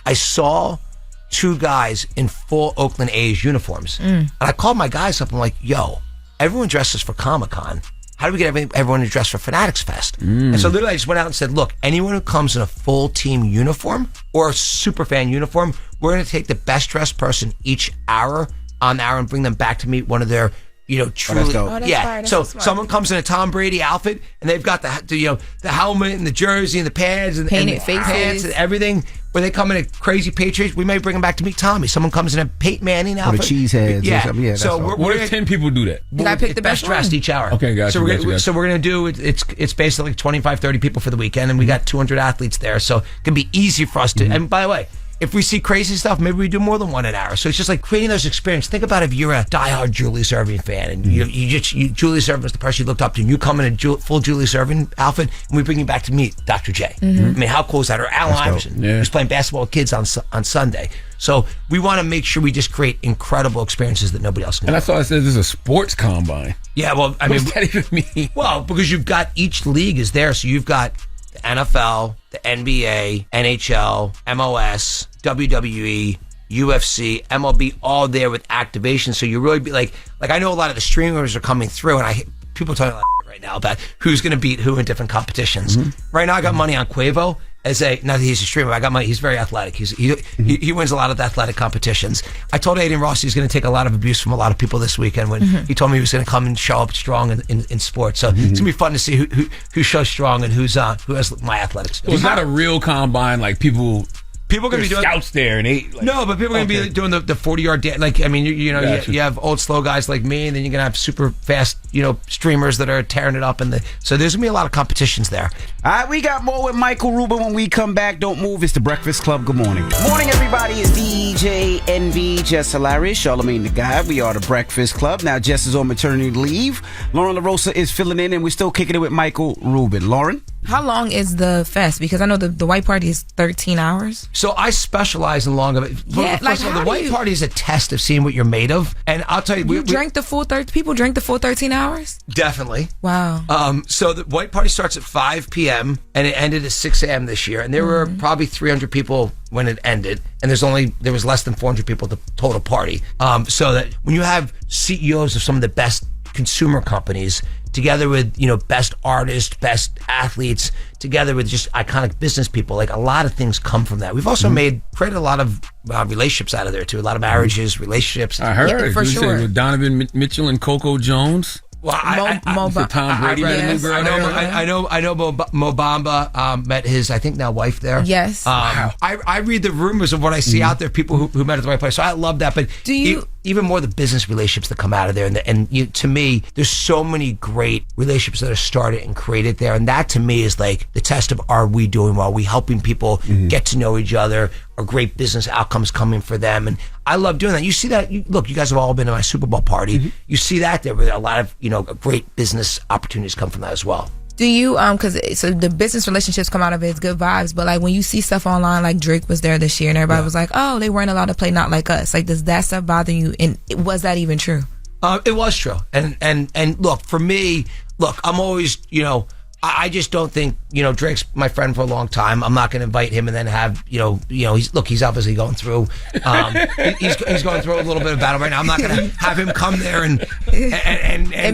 I saw two guys in full Oakland A's uniforms. And I called my guys up. I'm like, yo, everyone dresses for Comic-Con. How do we get everyone to dress for Fanatics Fest? And so literally I just went out and said, look, anyone who comes in a full team uniform or a super fan uniform, we're going to take the best dressed person each hour on the hour and bring them back to meet one of their truly, so someone comes in a Tom Brady outfit and they've got the helmet and the jersey and the pads and painted the faces pants and everything. When they come in a crazy Patriots, we may bring them back to meet Tommy. Someone comes in a Peyton Manning outfit, or the cheeseheads. Or something. So what if 10 people do that? Did I pick the best dressed each hour? Okay, gotcha. So we're gonna do it's basically 25, 30 people for the weekend, and we got 200 athletes there, so it can be easy for us to. And by the way, if we see crazy stuff, maybe we do more than one an hour. So it's just like creating those experiences. Think about if you're a diehard Julius Erving fan and Julius Erving was the person you looked up to, and you come in a full Julius Erving outfit, and we bring you back to meet Dr. J. I mean, how cool is that? Or Allen Iverson, who's playing basketball with kids on Sunday. So we want to make sure we just create incredible experiences that nobody else can. And I saw it says this is a sports combine. Yeah, well, what does that even mean? Well, because you've got each league is there, so you've got the NFL, the NBA, NHL, MLS, WWE, UFC, MLB, all there with activation. So you really be like I know a lot of the streamers are coming through, and people are talking like right now about who's going to beat who in different competitions. Right now, I got money on Quavo as not that he's a streamer. I got money. He's very athletic. He wins a lot of the athletic competitions. I told Aiden Ross he's going to take a lot of abuse from a lot of people this weekend when he told me he was going to come and show up strong in sports. So it's going to be fun to see who shows strong and who has my athletic skills. So it's not a real combine like people. People are going to be doing scouts there, and no, but people are going to be doing the 40-yard dance. Like, I mean, you have old slow guys like me, and then you're going to have super fast, streamers that are tearing it up. So there's going to be a lot of competitions there. All right, we got more with Michael Rubin when we come back. Don't move. It's the Breakfast Club. Good morning. Morning, everybody. It's DJ NV, Jess Hilarious, Charlamagne the Guy. We are the Breakfast Club. Now, Jess is on maternity leave. Lauren LaRosa is filling in, and we're still kicking it with Michael Rubin. Lauren? How long is the fest? Because I know the white party is 13 hours. So I specialize in long of it. Yeah, first of all, the white party is a test of seeing what you're made of. And I'll tell you, people drank the full 13 hours? Definitely. Wow. So the white party starts at 5 p.m. and it ended at 6 a.m. this year. And there were probably 300 people when it ended. And there was less than 400 people at the total party. So that when you have CEOs of some of the best consumer companies together with best artists, best athletes, together with just iconic business people, like a lot of things come from that. We've also created a lot of relationships out of there too, a lot of marriages, relationships. I heard for sure. With Donovan Mitchell and Coco Jones. Well, Tom Brady met a new girl. I know Mo Bamba met his, I think now wife there. Yes. Wow. I read the rumors of what I see out there, people who met at the right place. So I love that. But even more the business relationships that come out of there, and to me, there's so many great relationships that are started and created there, and that to me is like the test of are we doing well? Are we helping people get to know each other? Are great business outcomes coming for them? And I love doing that. You see that. Look, you guys have all been to my Super Bowl party. You see that there, where a lot of great business opportunities come from that as well. Do you because so the business relationships come out of it, it's good vibes, but like when you see stuff online, like Drake was there this year and everybody was like, oh, they weren't allowed to play Not Like Us. Like, does that stuff bother you? And was that even true? It was true. And look, for me, I'm always, I just don't think, Drake's my friend for a long time. I'm not going to invite him and then have, he's obviously going through, he's going through a little bit of battle right now. I'm not going to have him come there and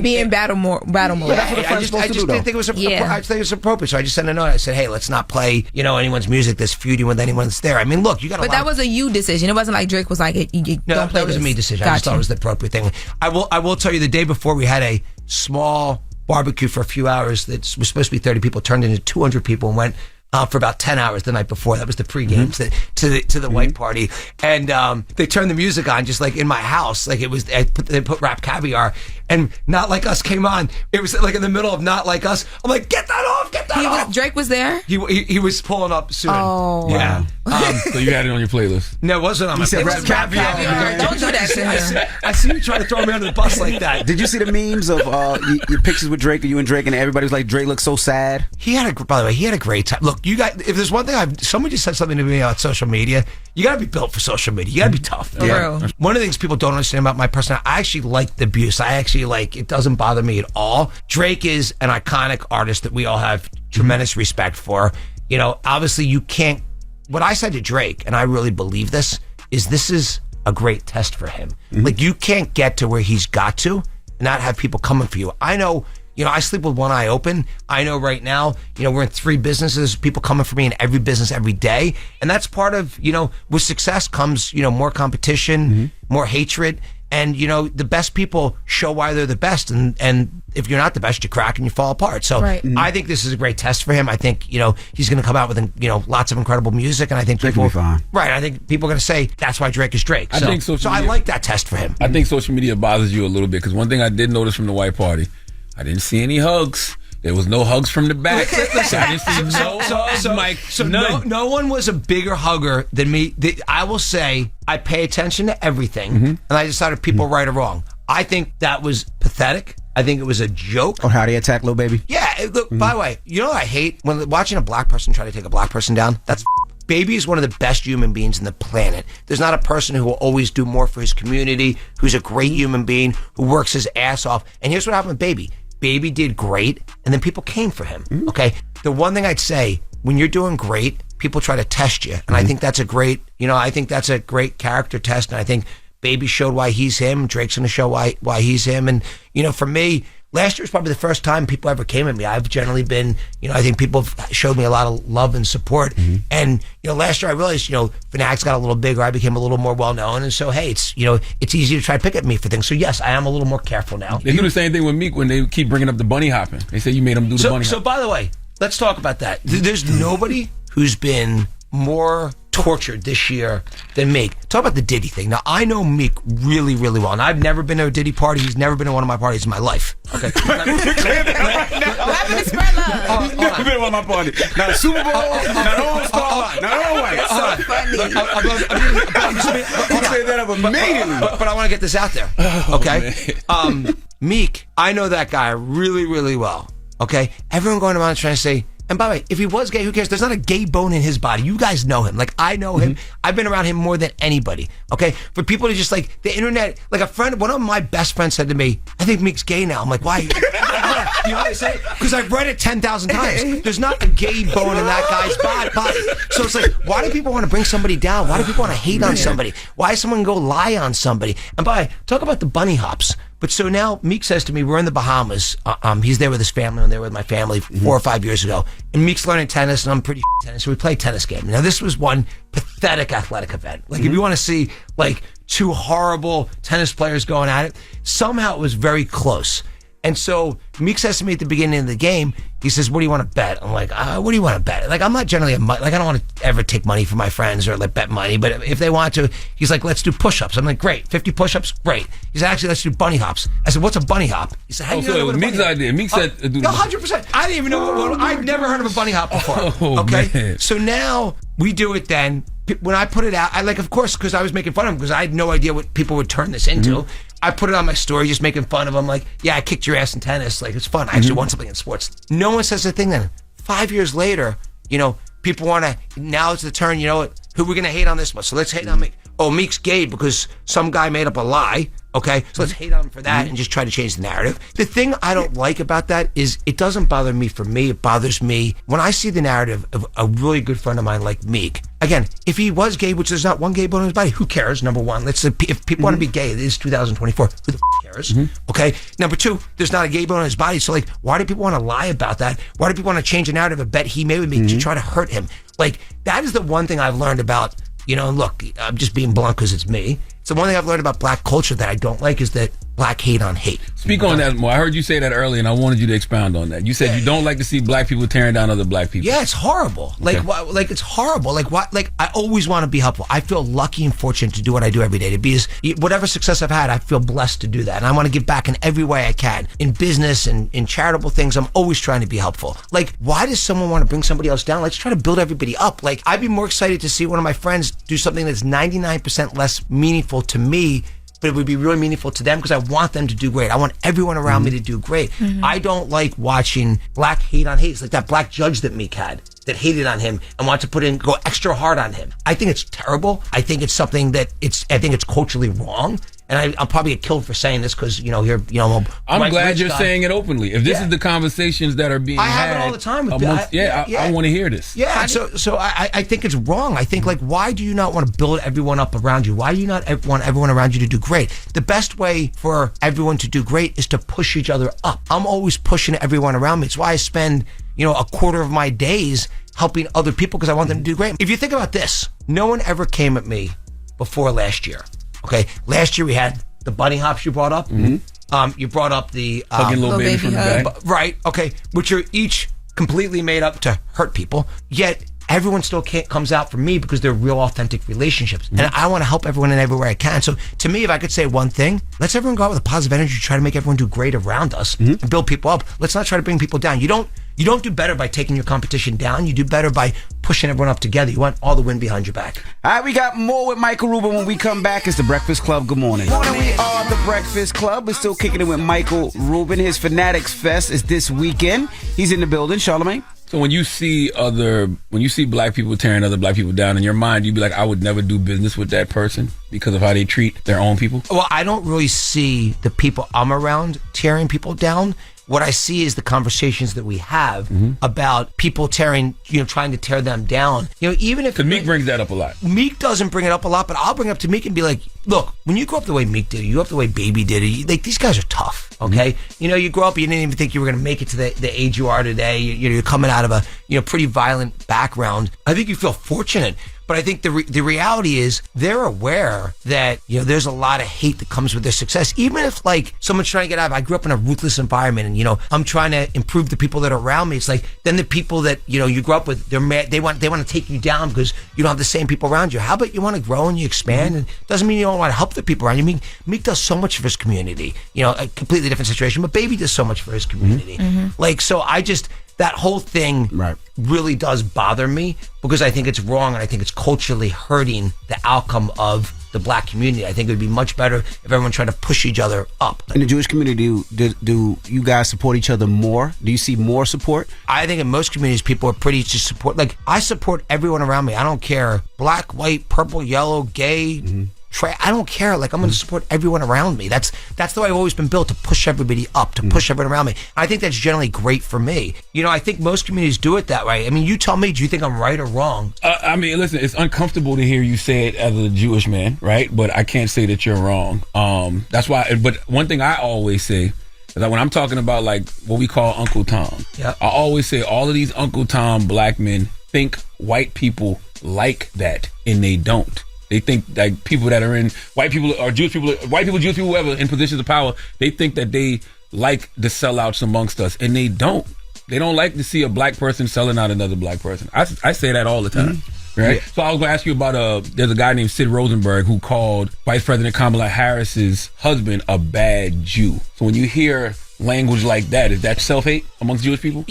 be in battle mode. Yeah, I just didn't think it was appropriate. So I just sent a note. I said, hey, let's not play, anyone's music that's feuding with anyone that's there. I mean, look, you got. But that was a you decision. It wasn't like Drake was like, you don't play. That was a me decision. I just thought it was the appropriate thing. I will tell you, the day before we had a small barbecue for a few hours that was supposed to be 30 people, turned into 200 people and went for about 10 hours the night before. That was the pregame to the white party. And they turned the music on just like in my house. Like it was, they put Rap Caviar and Not Like Us came on. It was like in the middle of Not Like Us. I'm like, get that off, get that off. Drake was there? He was pulling up soon. Oh. Yeah. So you had it on your playlist? No, it wasn't on my playlist. Rap Caviar. Don't do that to him. I see you trying to throw me under the bus like that. Did you see the memes of your pictures with Drake, you and Drake, and everybody was like, Drake looks so sad? By the way, he had a great time. Look, you guys, if there's one thing somebody just said something to me on social media, you gotta be built for social media. You gotta be tough. Yeah. One of the things people don't understand about my personality, I actually like the abuse. I actually it doesn't bother me at all. Drake is an iconic artist that we all have tremendous respect for. Obviously you can't, what I said to Drake, and I really believe this is a great test for him. Like you can't get to where he's got to and not have people coming for you. I know, I sleep with one eye open. I know right now, we're in 3 businesses, people coming for me in every business every day. And that's part of, with success comes, more competition, more hatred. And, the best people show why they're the best. And if you're not the best, you crack and you fall apart. So I think this is a great test for him. I think, he's going to come out with, lots of incredible music. And I think Drake will be fine. Right. I think people are going to say that's why Drake is Drake. So I like that test for him. I think social media bothers you a little bit because one thing I did notice from the white party, I didn't see any hugs. There was no hugs from the back. I didn't see no hugs, Mike. So no one was a bigger hugger than me. I will say I pay attention to everything, and I decided people right or wrong. I think that was pathetic. I think it was a joke. Or how they attack Lil Baby. Yeah. Look, by the way, what I hate? When watching a black person try to take a black person down, that's Baby is one of the best human beings on the planet. There's not a person who will always do more for his community, who's a great human being, who works his ass off. And here's what happened with Baby. Baby did great, and then people came for him. Okay? The one thing I'd say, when you're doing great, people try to test you. And I think that's a great, I think that's a great character test. And I think Baby showed why he's him. Drake's going to show why he's him. And, for me, last year was probably the first time people ever came at me. I've generally been, I think people have showed me a lot of love and support. And, last year I realized, Fanatic's got a little bigger. I became a little more well-known. And so, hey, it's easy to try to pick at me for things. So, yes, I am a little more careful now. They do the same thing with Meek when they keep bringing up the bunny hopping. They say you made them do the bunny hopping. So, by the way, let's talk about that. There's nobody who's been more tortured this year than Meek. Talk about the Diddy thing. Now, I know Meek really, really well, and I've never been to a Diddy party. He's never been to one of my parties in my life. Okay. What happened to spread love? He's never been to one of my parties. Not a Super Bowl, not a All-Star, not a White. It's so funny. I'll say that up immediately. But I want to get this out there. Okay? Meek, I know that guy really, really well. Okay? Everyone going around trying to say, and by the way, if he was gay, who cares? There's not a gay bone in his body. You guys know him. Like, I know him. I've been around him more than anybody. Okay? For people to just, the internet, one of my best friends said to me, I think Meek's gay now. I'm like, why? You know what I say? Because I've read it 10,000 times. There's not a gay bone in that guy's body. So it's like, why do people want to bring somebody down? Why do people want to hate on somebody? Why does someone go lie on somebody? And by the way, talk about the bunny hops. But so now Meek says to me, we're in the Bahamas. He's there with his family. I'm there with my family 4 or 5 years ago. And Meek's learning tennis, and I'm pretty tennis. So we play tennis game. Now, this was one pathetic athletic event. If you want to see, 2 horrible tennis players going at it, somehow it was very close. And so Meek says to me at the beginning of the game, he says, what do you want to bet? I'm like, what do you want to bet? I'm not generally I don't want to ever take money from my friends or bet money, but if they want to, he's like, let's do push-ups. I'm like, great, 50 push-ups, great. He said, actually, let's do bunny hops. I said, what's a bunny hop? He said, how do you know what a bunny hop? Idea. Meek said, 100%. I didn't even know I'd never heard of a bunny hop before. Okay, man. So now we do it then. when I put it out, of course, because I was making fun of him because I had no idea what people would turn this into. I put it on my story just making fun of him. Like, yeah, I kicked your ass in tennis. Like, it's fun. I actually won something in sports. No one says a thing then. 5 years later, people want to, now it's the turn, who are we going to hate on this one? So let's hate on Meek. Oh, Meek's gay because some guy made up a lie. Okay, so let's hate on him for that and just try to change the narrative. The thing I don't like about that is it doesn't bother me for me. It bothers me when I see the narrative of a really good friend of mine like Meek. Again, if he was gay, which there's not one gay bone in his body, who cares? Number one, if people want to be gay, it is 2024. Who the cares? Okay. Number two, there's not a gay bone in his body. So why do people want to lie about that? Why do people want to change the narrative? A bet he made with me to try to hurt him. That is the one thing I've learned about. Look, I'm just being blunt because it's me. It's the one thing I've learned about black culture that I don't like is that black hate on hate. Speak on that more. I heard you say that earlier, and I wanted you to expound on that. You said you don't like to see black people tearing down other black people. Yeah, it's horrible. Okay. It's horrible. I always want to be helpful. I feel lucky and fortunate to do what I do every day. To be whatever success I've had, I feel blessed to do that, and I want to give back in every way I can. In business and in charitable things, I'm always trying to be helpful. Why does someone want to bring somebody else down? Let's try to build everybody up. I'd be more excited to see one of my friends do something that's 99% less meaningful to me, but it would be really meaningful to them because I want them to do great. I want everyone around me to do great. I don't like watching black hate on hate. It's like that black judge that Meek had that hated on him and wanted to go extra hard on him. I think it's terrible. I think it's something I think it's culturally wrong. And I'll probably get killed for saying this because, I'm glad you're saying it openly. If this is the conversations that are being had. I have it all the time. I want to hear this. Yeah, so I think it's wrong. I think, why do you not want to build everyone up around you? Why do you not want everyone around you to do great? The best way for everyone to do great is to push each other up. I'm always pushing everyone around me. It's why I spend, a quarter of my days helping other people because I want them to do great. If you think about this, no one ever came at me before last year. Okay, last year we had the bunny hops you brought up. You brought up the hugging little baby from the back. Right, okay, which are each completely made up to hurt people, yet everyone still comes out for me because they're real authentic relationships. And I want to help everyone in every way I can. So to me, if I could say one thing, let's everyone go out with a positive energy, try to make everyone do great around us and build people up. Let's not try to bring people down. You don't do better by taking your competition down. You do better by pushing everyone up together. You want all the wind behind your back. All right, we got more with Michael Rubin when we come back. It's The Breakfast Club. Good morning. We are The Breakfast Club. We're still kicking it with Michael Rubin. His Fanatics Fest is this weekend. He's in the building. Charlamagne? So when you see black people tearing other black people down, in your mind, you'd be like, I would never do business with that person because of how they treat their own people? Well, I don't really see the people I'm around tearing people down. What I see is the conversations that we have about people trying to tear them down. Even if... Because Meek brings that up a lot. Meek doesn't bring it up a lot, but I'll bring it up to Meek and be like, look, when you grow up the way Meek did it, you grow up the way Baby did it, these guys are tough, okay? You grow up, you didn't even think you were going to make it to the age you are today. You're coming out of a pretty violent background. I think you feel fortunate. But I think the reality is they're aware that, there's a lot of hate that comes with their success. Even if someone's trying to get out of, I grew up in a ruthless environment and, I'm trying to improve the people that are around me. It's then the people that, you grew up with, they're mad. They want to take you down because you don't have the same people around you. How about you want to grow and you expand? And it doesn't mean you don't want to help the people around you. Meek does so much for his community, a completely different situation, but Baby does so much for his community. So that whole thing really does bother me because I think it's wrong and I think it's culturally hurting the outcome of the black community. I think it would be much better if everyone tried to push each other up. In the Jewish community, do you guys support each other more? Do you see more support? I think in most communities, people are pretty just support. I support everyone around me. I don't care. Black, white, purple, yellow, gay, I don't care. I'm going to support everyone around me. That's the way I've always been built, to push everybody up, to push everyone around me. I think that's generally great for me. I think most communities do it that way. I mean, you tell me, do you think I'm right or wrong? Listen, it's uncomfortable to hear you say it as a Jewish man, right? But I can't say that you're wrong. That's why, but one thing I always say is that when I'm talking about what we call Uncle Tom, I always say all of these Uncle Tom black men think white people like that, and they don't. They think people that are in white people or Jewish people, Jewish people, whoever in positions of power, they think that they like the sellouts amongst us, and they don't. They don't like to see a black person selling out another black person. I say that all the time, right? Yeah. So I was going to ask you about there's a guy named Sid Rosenberg who called Vice President Kamala Harris's husband a bad Jew. So when you hear language like that, is that self-hate amongst Jewish people?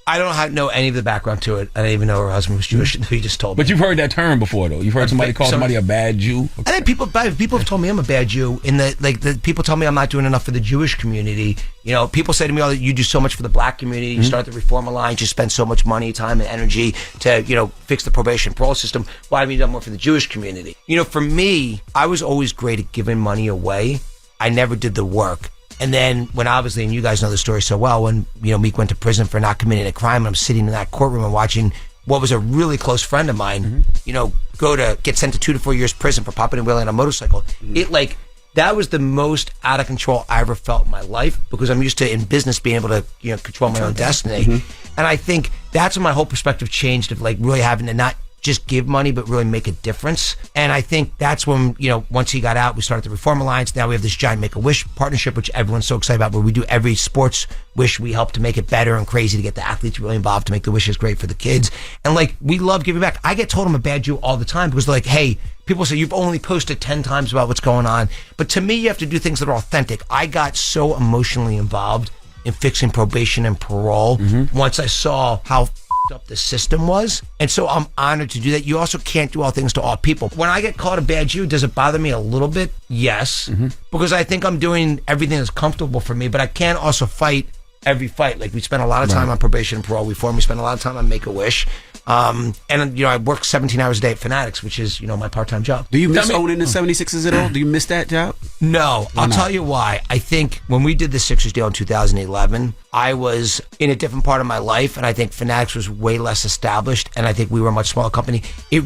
I don't know any of the background to it. I didn't even know her husband was Jewish until you just told me. But you've heard that term before, though. You've heard somebody call somebody a bad Jew. I think people have told me I'm a bad Jew. The people tell me I'm not doing enough for the Jewish community. You know, people say to me, "Oh, you do so much for the black community. You start the Reform Alliance. You spend so much money, time, and energy to fix the probation parole system. Why haven't you done more for the Jewish community?" You know, for me, I was always great at giving money away. I never did the work. And then when obviously, and you guys know the story so well, when, Meek went to prison for not committing a crime, and I'm sitting in that courtroom and watching what was a really close friend of mine, go to get sent to 2 to 4 years prison for popping and wheeling on a motorcycle. That was the most out of control I ever felt in my life, because I'm used to, in business, being able to, control my own destiny. And I think that's when my whole perspective changed, of really having to not just give money, but really make a difference. And I think that's when, once he got out, we started the Reform Alliance. Now we have this giant Make-A-Wish partnership, which everyone's so excited about, where we do every sports wish. We help to make it better and crazy, to get the athletes really involved, to make the wishes great for the kids. And we love giving back. I get told I'm a bad Jew all the time, because they're like, hey, people say you've only posted 10 times about what's going on. But to me, you have to do things that are authentic. I got so emotionally involved in fixing probation and parole once I saw how up the system was, and so I'm honored to do that. You also can't do all things to all people. When I get called a bad Jew, does it bother me a little bit? Yes, because I think I'm doing everything that's comfortable for me, but I can't also fight every fight. We spend a lot of time on probation and parole reform. We spend a lot of time on Make-A-Wish. And I work 17 hours a day at Fanatics, which is, my part-time job. Do you miss owning the 76ers at all? Do you miss that job? No. I'll tell you why. I think when we did the Sixers deal in 2011, I was in a different part of my life, and I think Fanatics was way less established, and I think we were a much smaller company. It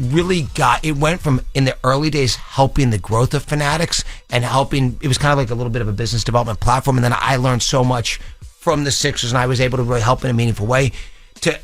went from, in the early days, helping the growth of Fanatics and it was kind of like a little bit of a business development platform, and then I learned so much from the Sixers, and I was able to really help in a meaningful way.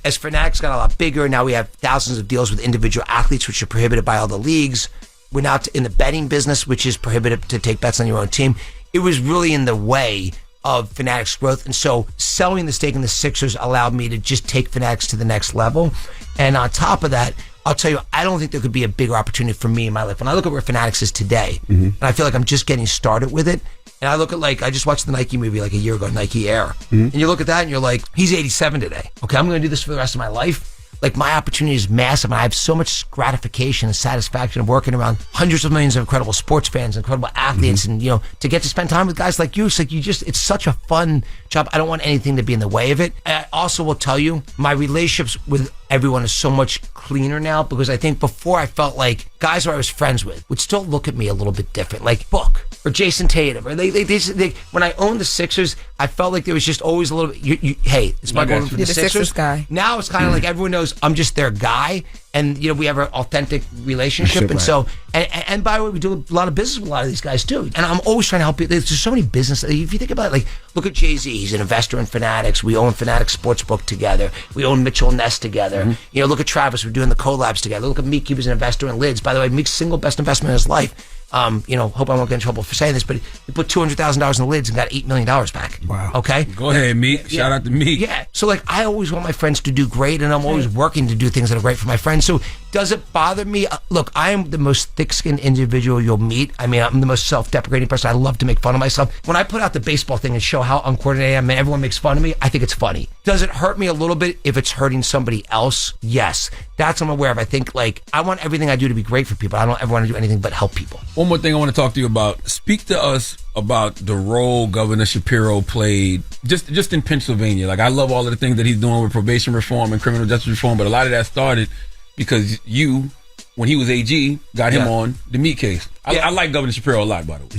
As Fanatics got a lot bigger, now we have thousands of deals with individual athletes, which are prohibited by all the leagues. We're now in the betting business, which is prohibited to take bets on your own team. It was really in the way of Fanatics' growth. And so selling the stake in the Sixers allowed me to just take Fanatics to the next level. And on top of that, I'll tell you, I don't think there could be a bigger opportunity for me in my life. When I look at where Fanatics is today, and I feel like I'm just getting started with it, and I look at I just watched the Nike movie a year ago, Nike Air. And you look at that and you're like, he's 87 today. Okay, I'm going to do this for the rest of my life. My opportunity is massive, and I have so much gratification and satisfaction of working around hundreds of millions of incredible sports fans, incredible athletes, and to get to spend time with guys like you. It's such a fun job. I don't want anything to be in the way of it. I also will tell you, my relationships with everyone is so much cleaner now, because I think before I felt like guys who I was friends with would still look at me a little bit different, like Book or Jason Tatum, or they when I owned the Sixers, I felt like there was just always a little bit. Hey, it's Michael Rubin for the Sixers guy. Now it's kind of like everyone knows I'm just their guy, and we have an authentic relationship, and so and by the way, we do a lot of business with a lot of these guys too, and I'm always trying to help you. There's so many business. If you think about it, look at Jay-Z. He's an investor in Fanatics. We own Fanatics Sportsbook together. We own Mitchell Ness together. Look at Travis. We're doing the collabs together. Look at Meek. He was an investor in Lids. By the way, Meek's single best investment in his life. Hope I won't get in trouble for saying this, but he put $200,000 in the Lids and got $8 million back. Wow. Okay? Go ahead, Meek. Shout out to Meek. Yeah. So, I always want my friends to do great, and I'm always working to do things that are great for my friends. So, does it bother me? Look, I am the most thick-skinned individual you'll meet. I mean, I'm the most self-deprecating person. I love to make fun of myself. When I put out the baseball thing and show how uncoordinated I am, and everyone makes fun of me, I think it's funny. Does it hurt me a little bit if it's hurting somebody else? Yes. That's what I'm aware of. I think, I want everything I do to be great for people. I don't ever want to do anything but help people. One more thing I want to talk to you about. Speak to us about the role Governor Shapiro played just in Pennsylvania. I love all of the things that he's doing with probation reform and criminal justice reform, but a lot of that started because you, when he was AG, got him on the Meek case. I like Governor Shapiro a lot, by the way.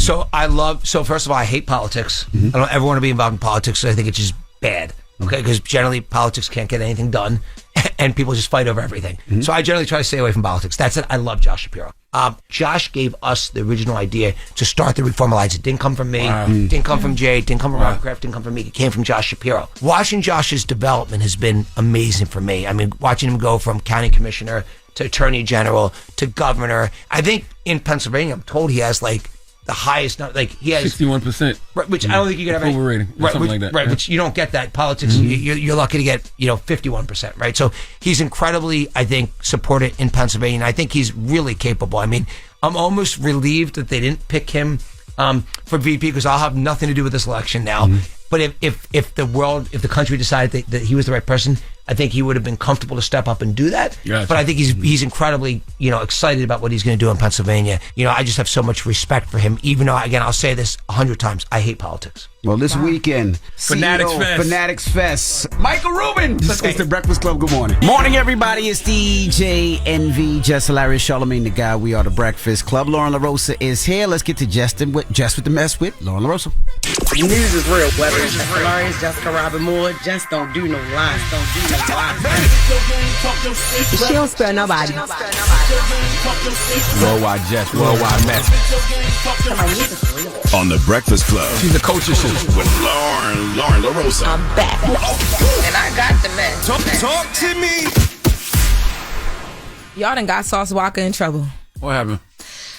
So first of all, I hate politics. I don't ever want to be involved in politics. I think it's just bad. Okay, because generally politics can't get anything done, and people just fight over everything. So I generally try to stay away from politics. That's it. I love Josh Shapiro. Josh gave us the original idea to start the Reform Alliance. It didn't come from me, didn't come from Jay, didn't come from Robert Kraft, didn't come from me. It came from Josh Shapiro. Watching Josh's development has been amazing for me. I mean, watching him go from county commissioner to attorney general to governor. I think in Pennsylvania, I'm told he has the highest, he has 61%, right, which I don't think you could have approval rating, right, something like that, right? Which you don't get that politics. You're lucky to get 51%, right? So he's incredibly, I think, supported in Pennsylvania, and I think he's really capable. I mean, I'm almost relieved that they didn't pick him for VP, because I'll have nothing to do with this election now. But if the country decided that he was the right person, I think he would have been comfortable to step up and do that. Gotcha. But I think he's incredibly, excited about what he's going to do in Pennsylvania. I just have so much respect for him, even though, again, I'll say this 100 times, I hate politics. Well, this weekend, Fanatics Fest. Fanatics Fest. Michael Rubin. This is the Breakfast Club. Good morning. Morning, everybody. It's DJ NV, Jess Hilarious, Charlamagne the Guy. We are the Breakfast Club. Lauren LaRosa is here. Let's get to Jess with the Mess with Lauren LaRosa. News is real, whether it's Jess Hilarious, Jessica Robin Moore, just don't do no lies, She don't spare nobody. Worldwide Jess, worldwide Mess. On the Breakfast Club. She's a coach with Lauren LaRosa. I'm back. And I got the mess. Talk to me. Y'all done got Sauce Walker in trouble. What happened?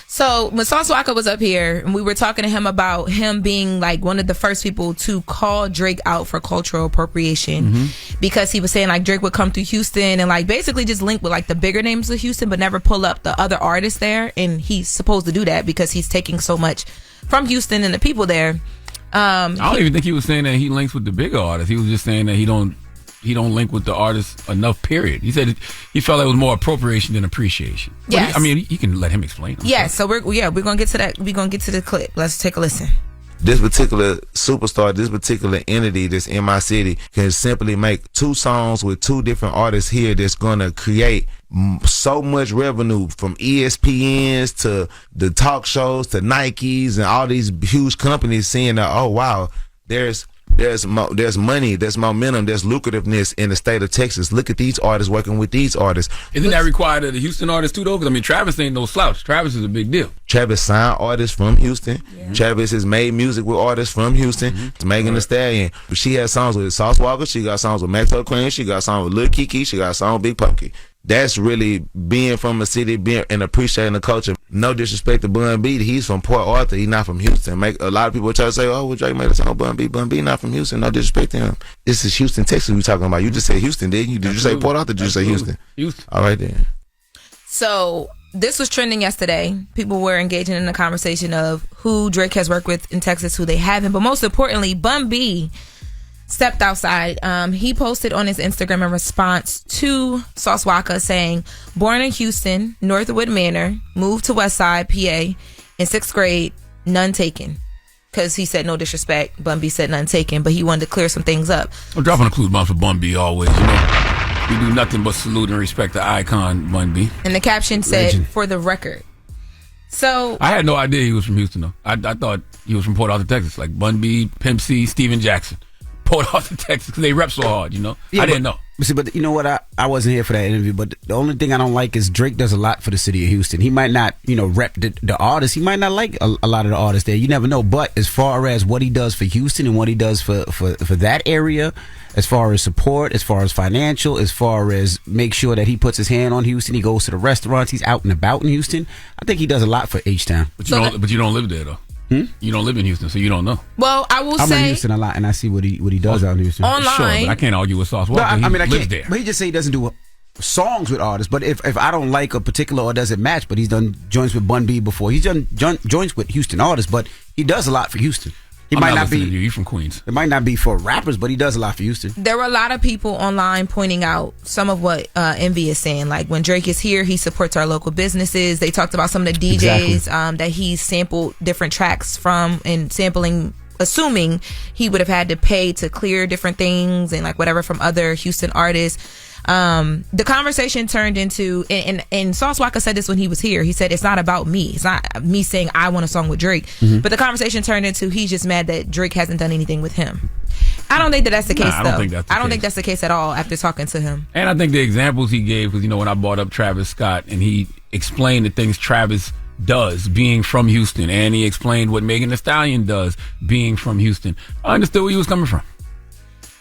So when Sauce Walker was up here and we were talking to him about him being like one of the first people to call Drake out for cultural appropriation, because he was saying like Drake would come through Houston and like basically just link with like the bigger names of Houston but never pull up the other artists there, and he's supposed to do that because he's taking so much from Houston and the people there. I don't even think he was saying that he links with the bigger artists. He was just saying that he don't link with the artists enough, period. He said he felt like it was more appropriation than appreciation. Yes. You can let him explain. So we're gonna get to that. We're gonna get to the clip. Let's take a listen. This particular superstar, this particular entity that's in my city can simply make 2 songs with 2 different artists here that's gonna create so much revenue, from ESPNs to the talk shows to Nikes and all these huge companies seeing that, oh wow, there's money, there's momentum, there's lucrativeness in the state of Texas. Look at these artists working with these artists. Isn't that required of the Houston artists too, though? Because Travis ain't no slouch. Travis is a big deal. Travis signed artists from Houston. Yeah. Travis has made music with artists from Houston. It's Megan Thee Stallion. She has songs with Sauce Walker. She got songs with Max Queen. She got songs with Lil Kiki. She got songs with Big Pumpkin. That's really being from a city, being and appreciating the culture. No disrespect to Bun B. He's from Port Arthur. He's not from Houston. A lot of people try to say, oh, well, Drake made a song with Bun B. Bun B not from Houston. No disrespect to him. This is Houston, Texas we're talking about. You just said Houston, didn't you? Did you say Port Arthur? Did you say Houston? Houston. All right, then. So this was trending yesterday. People were engaging in the conversation of who Drake has worked with in Texas, who they haven't. But most importantly, Bun B stepped outside. He posted on his Instagram in response to Sauce Walker saying, born in Houston, Northwood Manor, moved to Westside, PA, in 6th grade, none taken. Because he said no disrespect. Bun B said none taken, but he wanted to clear some things up. I'm dropping a clue bomb for Bun B always. We do nothing but salute and respect the icon, Bun B. And the caption said, for the record. So I had no idea he was from Houston, though. I thought he was from Port Arthur, Texas, like Bun B, Pimp C, Steven Jackson. Port Arthur, Texas, because they rep so hard, Yeah, I didn't know. But you know what? I wasn't here for that interview, but the only thing I don't like is Drake does a lot for the city of Houston. He might not, rep the artists. He might not like a lot of the artists there. You never know. But as far as what he does for Houston and what he does for that area, as far as support, as far as financial, as far as make sure that he puts his hand on Houston, he goes to the restaurants, he's out and about in Houston. I think he does a lot for H-Town. But you don't live there, though. You don't live in Houston, so you don't know. Well, I'm in Houston a lot, and I see what he does out in Houston. Online. Sure, but I can't argue with Sauce Walker. I lives there. But he just say he doesn't do songs with artists. But if I don't like a particular or doesn't match, but he's done joints with Bun B before. He's done joints with Houston artists, but he does a lot for Houston. He might not be. You from Queens. It might not be for rappers, but he does a lot for Houston. There were a lot of people online pointing out some of what Envy is saying. Like when Drake is here, he supports our local businesses. They talked about some of the DJs that he sampled different tracks from, and sampling, assuming he would have had to pay to clear different things and like whatever from other Houston artists. The conversation turned into, and Sauce Walker said this when he was here. He said, it's not about me. It's not me saying I want a song with Drake. But the conversation turned into, he's just mad that Drake hasn't done anything with him. I don't think that's the case, though. I don't think that's the case at all after talking to him. And I think the examples he gave, because, when I brought up Travis Scott and he explained the things Travis does being from Houston, and he explained what Megan Thee Stallion does being from Houston, I understood where he was coming from.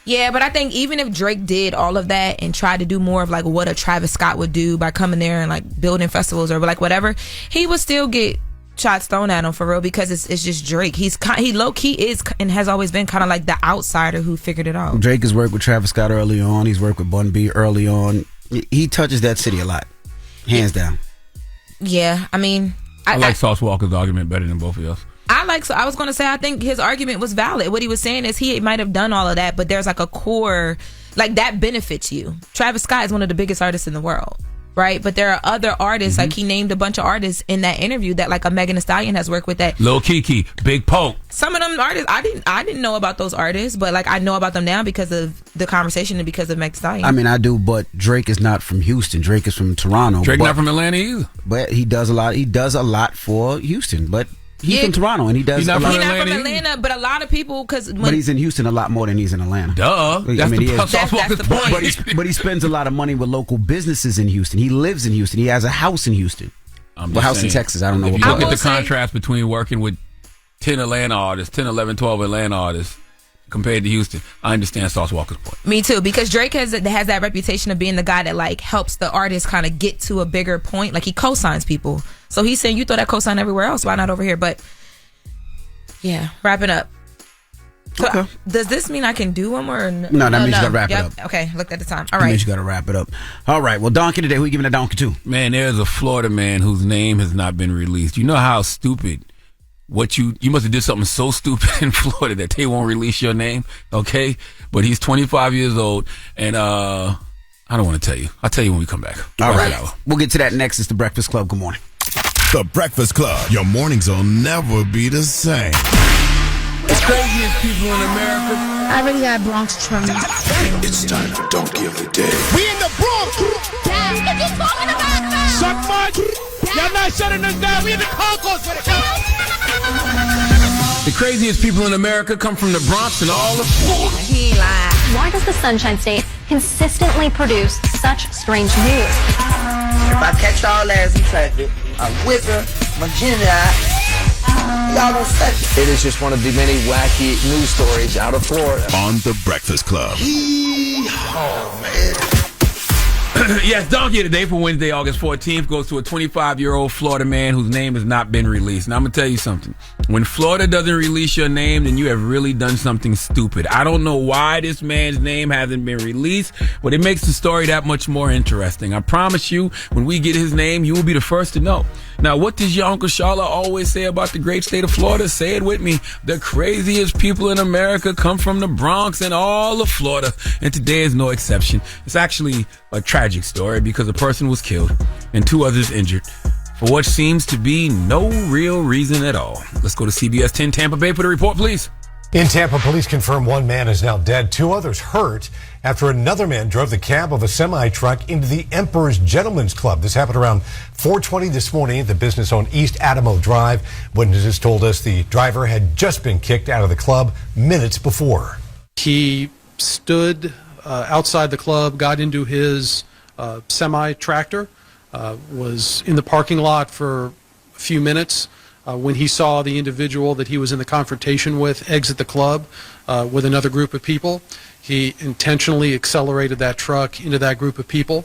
Yeah, but I think even if Drake did all of that and tried to do more of like what a Travis Scott would do by coming there and like building festivals or like whatever, he would still get shots thrown at him for real, because it's just Drake. He low key is and has always been kind of like the outsider who figured it out. Drake has worked with Travis Scott early on. He's worked with Bun B early on. He touches that city a lot, hands down. Yeah, I mean, I like Sauce Walker's argument better than both of y'all. I was going to say, I think his argument was valid. What he was saying is he might have done all of that, but there's like a core, like that benefits you. Travis Scott is one of the biggest artists in the world, right? But there are other artists, like he named a bunch of artists in that interview that like a Megan Thee Stallion has worked with. That Lil Kiki, Big Poke. Some of them artists, I didn't know about those artists, but like I know about them now because of the conversation and because of Megan Thee Stallion. I mean, I do, but Drake is not from Houston. Drake is from Toronto. Drake not from Atlanta either. But he does a lot. He does a lot for Houston, but he's from Toronto and he does. He's not from Atlanta, but a lot of people but he's in Houston a lot more than he's in Atlanta. Duh. That's the point. But he spends a lot of money with local businesses in Houston. He lives in Houston. He has a house in Houston. A house in Texas. I don't know. If you look at the contrast between working with 10 Atlanta artists, 10, 11, 12 Atlanta artists compared to Houston, I understand Sauce Walker's point. Me too, because Drake has that reputation of being the guy that like helps the artist kind of get to a bigger point. Like he co-signs people. So he's saying you throw that co-sign everywhere else. Why not over here? But yeah, wrapping up. So, okay. Does this mean I can do one more? No, that means you gotta wrap it up. Okay, looked at the time. All That right. means you gotta wrap it up. All right. Well, donkey today. Who you giving a donkey to? Man, there's a Florida man whose name has not been released. You know how stupid you must have did something so stupid in Florida that they won't release your name, okay? But he's 25 years old, and I don't want to tell you. I'll tell you when we come back. All right. We'll get to that next. It's The Breakfast Club. Good morning. The Breakfast Club. Your mornings will never be the same. The craziest people in America. I really got Bronx trauma. It's time for Don't Give a Damn. We in the Bronx. Suck much. Y'all not shutting us down. We in the concourse for the The craziest people in America come from the Bronx and all of Florida. He lied. Why does the Sunshine State consistently produce such strange news? If I catch y'all ass in traffic, I whip her, my virginity out. Y'all don't touch it. It is just one of the many wacky news stories out of Florida. On The Breakfast Club. Oh, man. Yes, Donkey today for Wednesday, August 14th goes to a 25-year-old Florida man whose name has not been released. Now, I'm going to tell you something. When Florida doesn't release your name, then you have really done something stupid. I don't know why this man's name hasn't been released, but it makes the story that much more interesting. I promise you, when we get his name, you will be the first to know. Now, what does your Uncle Sharla always say about the great state of Florida? Say it with me. The craziest people in America come from the Bronx and all of Florida, and today is no exception. It's actually a tragic story because a person was killed and 2 others injured for what seems to be no real reason at all. Let's go to CBS 10 Tampa Bay for the report, please. In Tampa, police confirm 1 man is now dead, 2 others hurt after another man drove the cab of a semi-truck into the Emperor's Gentlemen's Club. This happened around 4:20 this morning at the business on East Adamo Drive. Witnesses told us the driver had just been kicked out of the club minutes before. He stood outside the club, got into his semi-tractor, was in the parking lot for a few minutes. When he saw the individual that he was in the confrontation with exit the club with another group of people, he intentionally accelerated that truck into that group of people.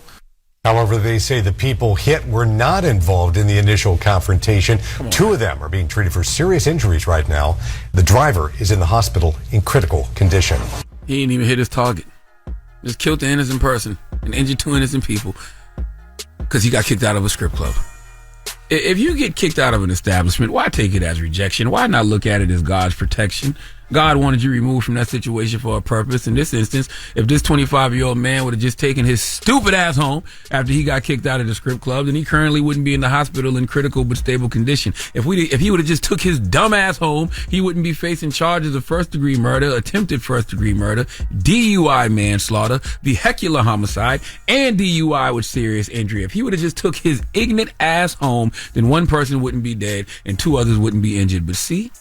However, they say the people hit were not involved in the initial confrontation. 2 of them are being treated for serious injuries right now. The driver is in the hospital in critical condition. He didn't even hit his target. Just killed the innocent person and injured 2 innocent people because he got kicked out of a strip club. If you get kicked out of an establishment, why take it as rejection? Why not look at it as God's protection? God wanted you removed from that situation for a purpose. In this instance, if this 25-year-old man would have just taken his stupid ass home after he got kicked out of the strip club, then he currently wouldn't be in the hospital in critical but stable condition. If he would have just took his dumb ass home, he wouldn't be facing charges of first-degree murder, attempted first-degree murder, DUI manslaughter, vehicular homicide, and DUI with serious injury. If he would have just took his ignorant ass home, then 1 person wouldn't be dead and 2 others wouldn't be injured. But see,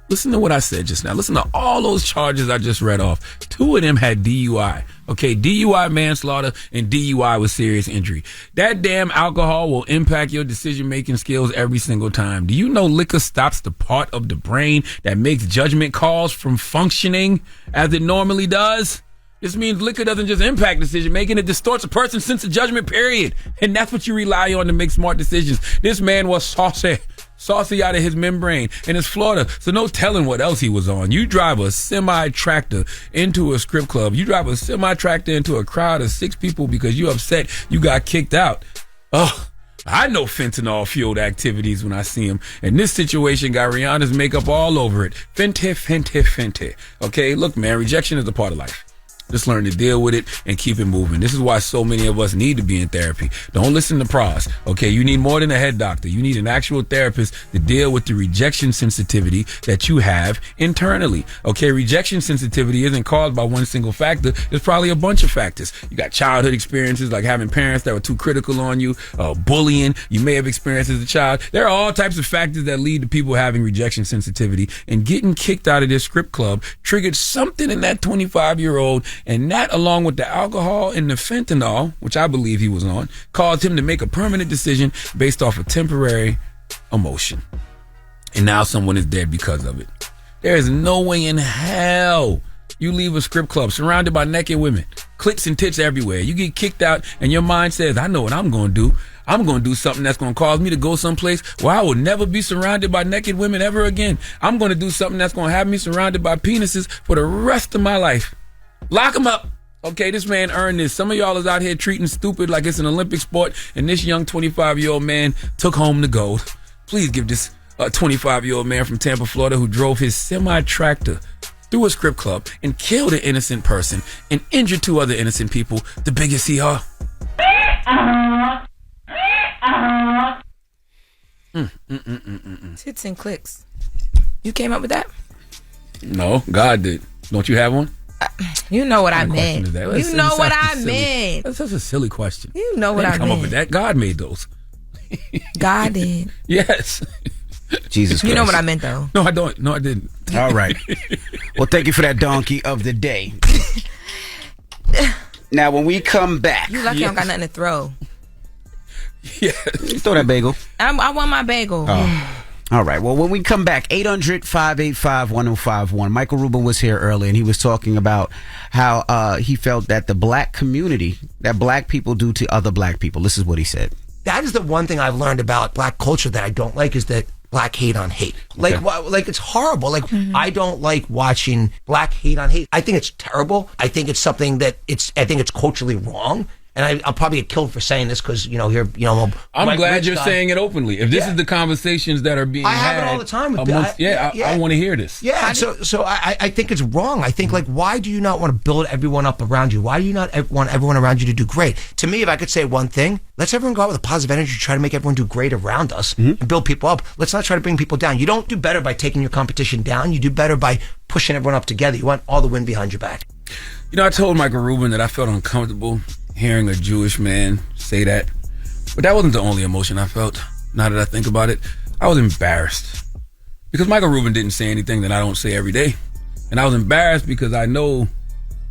listen to what I said just now. Listen to all those charges I just read off. 2 of them had DUI. Okay, DUI manslaughter and DUI with serious injury. That damn alcohol will impact your decision-making skills every single time. Do you know liquor stops the part of the brain that makes judgment calls from functioning as it normally does? This means liquor doesn't just impact decision-making, it distorts a person's sense of judgment, period. And that's what you rely on to make smart decisions. This man was saucy out of his membrane, and it's Florida, so no telling what else he was on. You drive a semi-tractor into a strip club. You drive a semi-tractor into a crowd of 6 people because you're upset you got kicked out. Oh, I know fentanyl-fueled activities when I see them. And this situation got Rihanna's makeup all over it. Fenty. Okay, look, man, rejection is a part of life. Just learn to deal with it and keep it moving. This is why so many of us need to be in therapy. Don't listen to pros. Okay, you need more than a head doctor. You need an actual therapist to deal with the rejection sensitivity that you have internally. Okay, rejection sensitivity isn't caused by one single factor. There's probably a bunch of factors. You got childhood experiences like having parents that were too critical on you, bullying you may have experienced as a child. There are all types of factors that lead to people having rejection sensitivity, and getting kicked out of this script club triggered something in that 25-year-old, and that, along with the alcohol and the fentanyl, which I believe he was on, caused him to make a permanent decision based off a temporary emotion. And now someone is dead because of it. There is no way in hell you leave a script club surrounded by naked women, clits and tits everywhere. You get kicked out and your mind says, I know what I'm going to do. I'm going to do something that's going to cause me to go someplace where I will never be surrounded by naked women ever again. I'm going to do something that's going to have me surrounded by penises for the rest of my life. Lock him up. Okay, this man earned this. Some of y'all is out here treating stupid like it's an Olympic sport, and this young 25-year-old man took home the gold. Please give this 25-year-old man from Tampa, Florida, who drove his semi-tractor through a script club and killed an innocent person and injured 2 other innocent people, the biggest hee-haw. Tits and clicks. You came up with that? No, God did. Don't you have one? You know what I meant. You know what I meant. That's such a silly question. You know what I meant. Come up with that. God made those. God did. Yes. Jesus Christ. You know what I meant, though. No, I don't. No, I didn't. All right. Well, thank you for that donkey of the day. Now, when we come back. You lucky I don't got nothing to throw. Yeah. Throw that bagel. I want my bagel. Oh. All right. Well, when we come back, 800-585-1051. Michael Rubin was here earlier, and he was talking about how he felt that the black community, that black people do to other black people. This is what he said. That is the one thing I've learned about black culture that I don't like, is that black hate on hate. Like, like it's horrible. Like, I don't like watching black hate on hate. I think it's terrible. I think it's something that I think it's culturally wrong. And I'll probably get killed for saying this because, here, I'm glad you're saying it openly. If this is the conversations that are being had. I have it all the time. I want to hear this. Yeah, so I think it's wrong. I think, why do you not want to build everyone up around you? Why do you not want everyone around you to do great? To me, if I could say one thing, let's everyone go out with a positive energy, try to make everyone do great around us and build people up. Let's not try to bring people down. You don't do better by taking your competition down. You do better by pushing everyone up together. You want all the wind behind your back. I told Michael Rubin that I felt uncomfortable hearing a Jewish man say that. But that wasn't the only emotion I felt. Now that I think about it, I was embarrassed. Because Michael Rubin didn't say anything that I don't say every day. And I was embarrassed because I know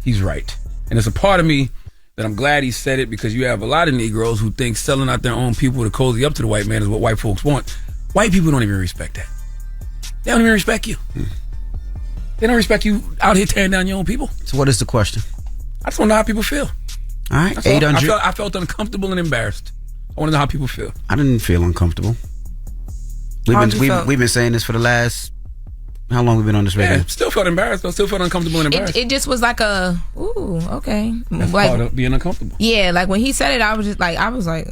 he's right. And it's a part of me that I'm glad he said it, because you have a lot of Negroes who think selling out their own people to cozy up to the white man is what white folks want. White people don't even respect that. They don't even respect you. They don't respect you out here tearing down your own people. So what is the question? I just want to know how people feel. All right, 800. I felt uncomfortable and embarrassed. I want to know how people feel. I didn't feel uncomfortable. We've been saying this for the last, how long we've been on this radio? Yeah, still felt embarrassed. I still felt uncomfortable and embarrassed. It just was like a, ooh, okay. That's part of being uncomfortable. Yeah, like when he said it, I was like.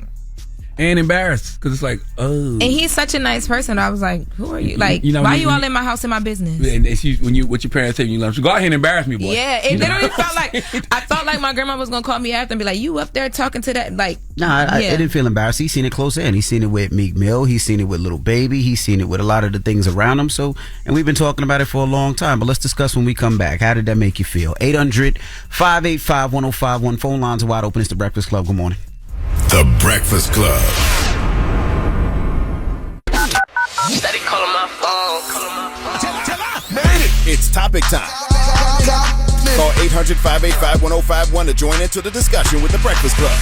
And embarrassed, because it's like, oh. And he's such a nice person. I was like, who are you? Like, why are you all in my house in my business? And it's what your parents say, you let them go out here and embarrass me, boy. Yeah, it literally felt like, I felt like my grandma was going to call me after and be like, you up there talking to that? Like, I didn't feel embarrassed. He's seen it close in. He's seen it with Meek Mill. He's seen it with Little Baby. He's seen it with a lot of the things around him. So, and we've been talking about it for a long time. But let's discuss when we come back. How did that make you feel? 800-585-1051. Phone lines are wide open. It's The Breakfast Club. Good morning. The Breakfast Club. Steady calling my phone. It's topic time. Call 800-585-1051 to join into the discussion with The Breakfast Club.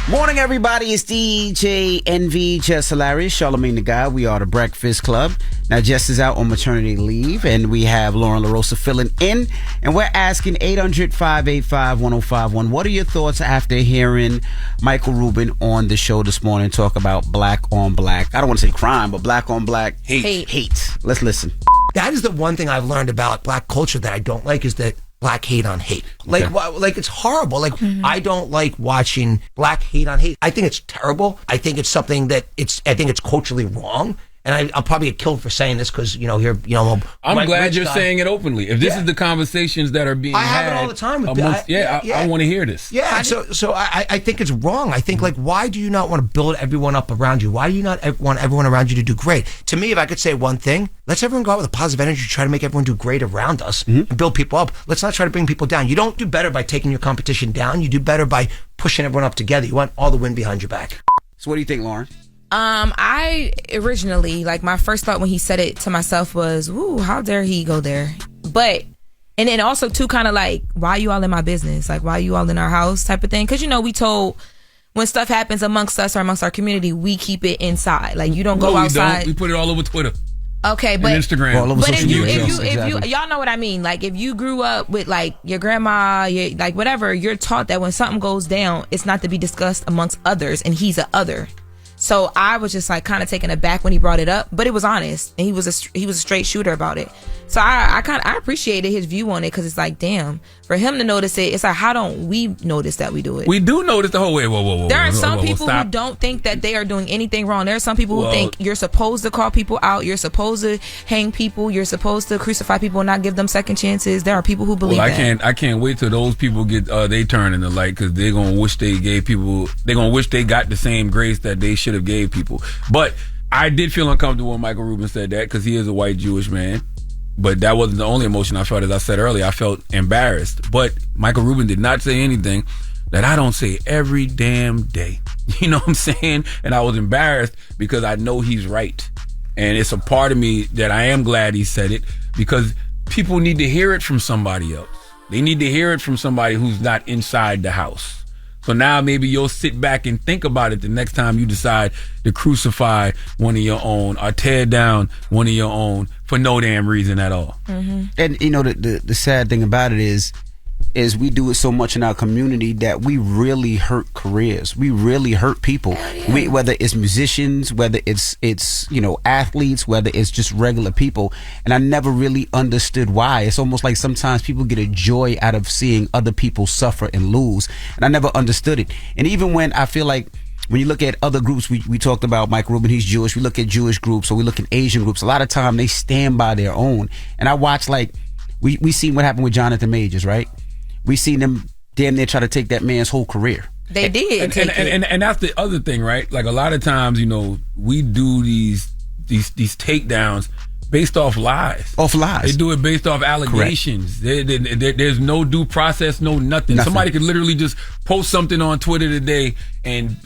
Morning, everybody. It's DJ NV, Jess Hilarious, Charlamagne the Guy. We are The Breakfast Club. Now, Jess is out on maternity leave, and we have Lauren LaRosa filling in. And we're asking 800-585-1051. What are your thoughts after hearing Michael Rubin on the show this morning talk about black on black? I don't want to say crime, but black on black hate. Let's listen. That is the one thing I've learned about black culture that I don't like, is that black hate on hate. Like, like it's horrible. Like, I don't like watching black hate on hate. I think it's terrible. I think it's something that I think it's culturally wrong. and I'll probably get killed for saying this because I'm glad you're saying it openly. If this is the conversations that are being had, I have it all the time with I want to hear this. Yeah, so I think it's wrong. I think why do you not want to build everyone up around you? Why do you not want everyone around you to do great? To me, if I could say one thing, let's everyone go out with a positive energy, try to make everyone do great around us and build people up. Let's not try to bring people down. You don't do better by taking your competition down. You do better by pushing everyone up together. You want all the wind behind your back. So what do you think, Lauren? I originally, my first thought when he said it to myself was, ooh, how dare he go there? And then also too, kind of why you all in my business? Why you all in our house type of thing? Because, we told when stuff happens amongst us or amongst our community, we keep it inside. You don't go outside. Don't. We put it all over Twitter. Okay, but and Instagram. But if you y'all know what I mean. If you grew up with your grandma, whatever, you're taught that when something goes down, it's not to be discussed amongst others, and he's a other. So I was just kind of taken aback when he brought it up, but it was honest, and he was a straight shooter about it. So I appreciated his view on it because it's damn, for him to notice it, it's how don't we notice that we do it? We do notice the whole way. Whoa. There are some people who don't think that they are doing anything wrong. There are some people who think you're supposed to call people out, you're supposed to hang people, you're supposed to crucify people and not give them second chances. There are people who believe that. I can't wait till those people get they turn in the light because they're gonna wish they got the same grace that they should have gave people. But I did feel uncomfortable when Michael Rubin said that because he is a white Jewish man. But that wasn't the only emotion I felt. As I said earlier, I felt embarrassed. But Michael Rubin did not say anything that I don't say every damn day. You know what I'm saying? And I was embarrassed because I know he's right. And it's a part of me that I am glad he said it because people need to hear it from somebody else. They need to hear it from somebody who's not inside the house. So now maybe you'll sit back and think about it the next time you decide to crucify one of your own or tear down one of your own for no damn reason at all. Mm-hmm. And the sad thing about it is we do it so much in our community that we really hurt careers. We really hurt people. Yeah. Whether it's musicians, whether it's athletes, whether it's just regular people. And I never really understood why. It's almost like sometimes people get a joy out of seeing other people suffer and lose. And I never understood it. And even when I feel like when you look at other groups, we talked about Mike Rubin, he's Jewish. We look at Jewish groups or we look at Asian groups. A lot of time they stand by their own. And I watch we seen what happened with Jonathan Majors, right? We seen them damn near try to take that man's whole career. They did. And that's the other thing, right? A lot of times, we do these takedowns based off lies. They do it based off allegations. There's no due process, no nothing. Somebody could literally just post something on Twitter today and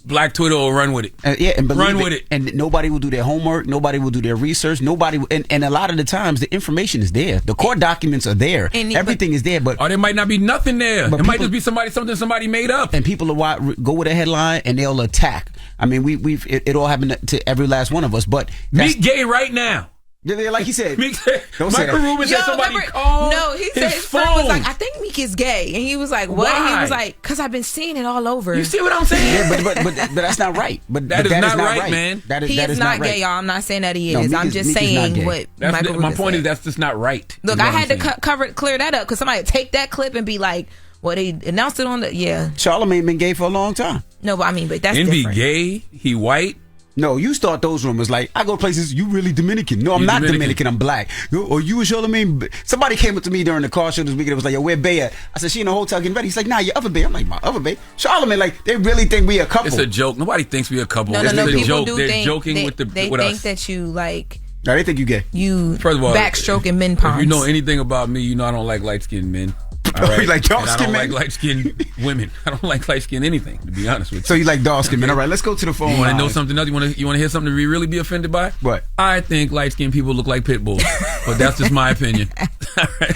Black Twitter will run with it. And run with it. And nobody will do their homework. Nobody will do their research. And a lot of the times the information is there. The court documents are there. Everything is there. But there might not be nothing there. It might just be something somebody made up. And people go with a headline and they'll attack. I mean, it all happened to every last one of us. But meet gay right now. Yeah, like he said. Michael Rubin said somebody called. No, he said his friend was I think Meek is gay, and he was like, "What?" Why? He was like, "Cause I've been seeing it all over." You see what I'm saying? Yeah, but that's not right. But that is not right, man. He is not gay, y'all. I'm not saying that he is. I'm just saying what Michael Rubin my point said. is that's just not right. Look, I had to clear that up because somebody would take that clip and be like, "Well, they announced it on the Charlamagne been gay for a long time." No, but but that's different. Envy gay, he white. No, you start those rumors I go places, you really Dominican. No, I'm not Dominican, I'm black. Or you and Charlamagne. Somebody came up to me during the car show this weekend. It was like, yo, where Bay at? I said, she in the hotel getting ready. He's like, nah, your other Bay. I'm like, my other Bay? Charlamagne, they really think we a couple. It's a joke. Nobody thinks we a couple. No, it's a joke. They're joking with us. They think that you No, they think you gay. You first of all, backstroking men palms. If you know anything about me, I don't like light-skinned men. All right? You like dark-skinned men? I don't like light-skinned women. I don't like light-skinned anything, to be honest with you. So you like dark-skinned men. All right, let's go to the phone. You want to know something else? You want to hear something to really be offended by? What? I think light-skinned people look like pit bulls. But that's just my opinion. All right.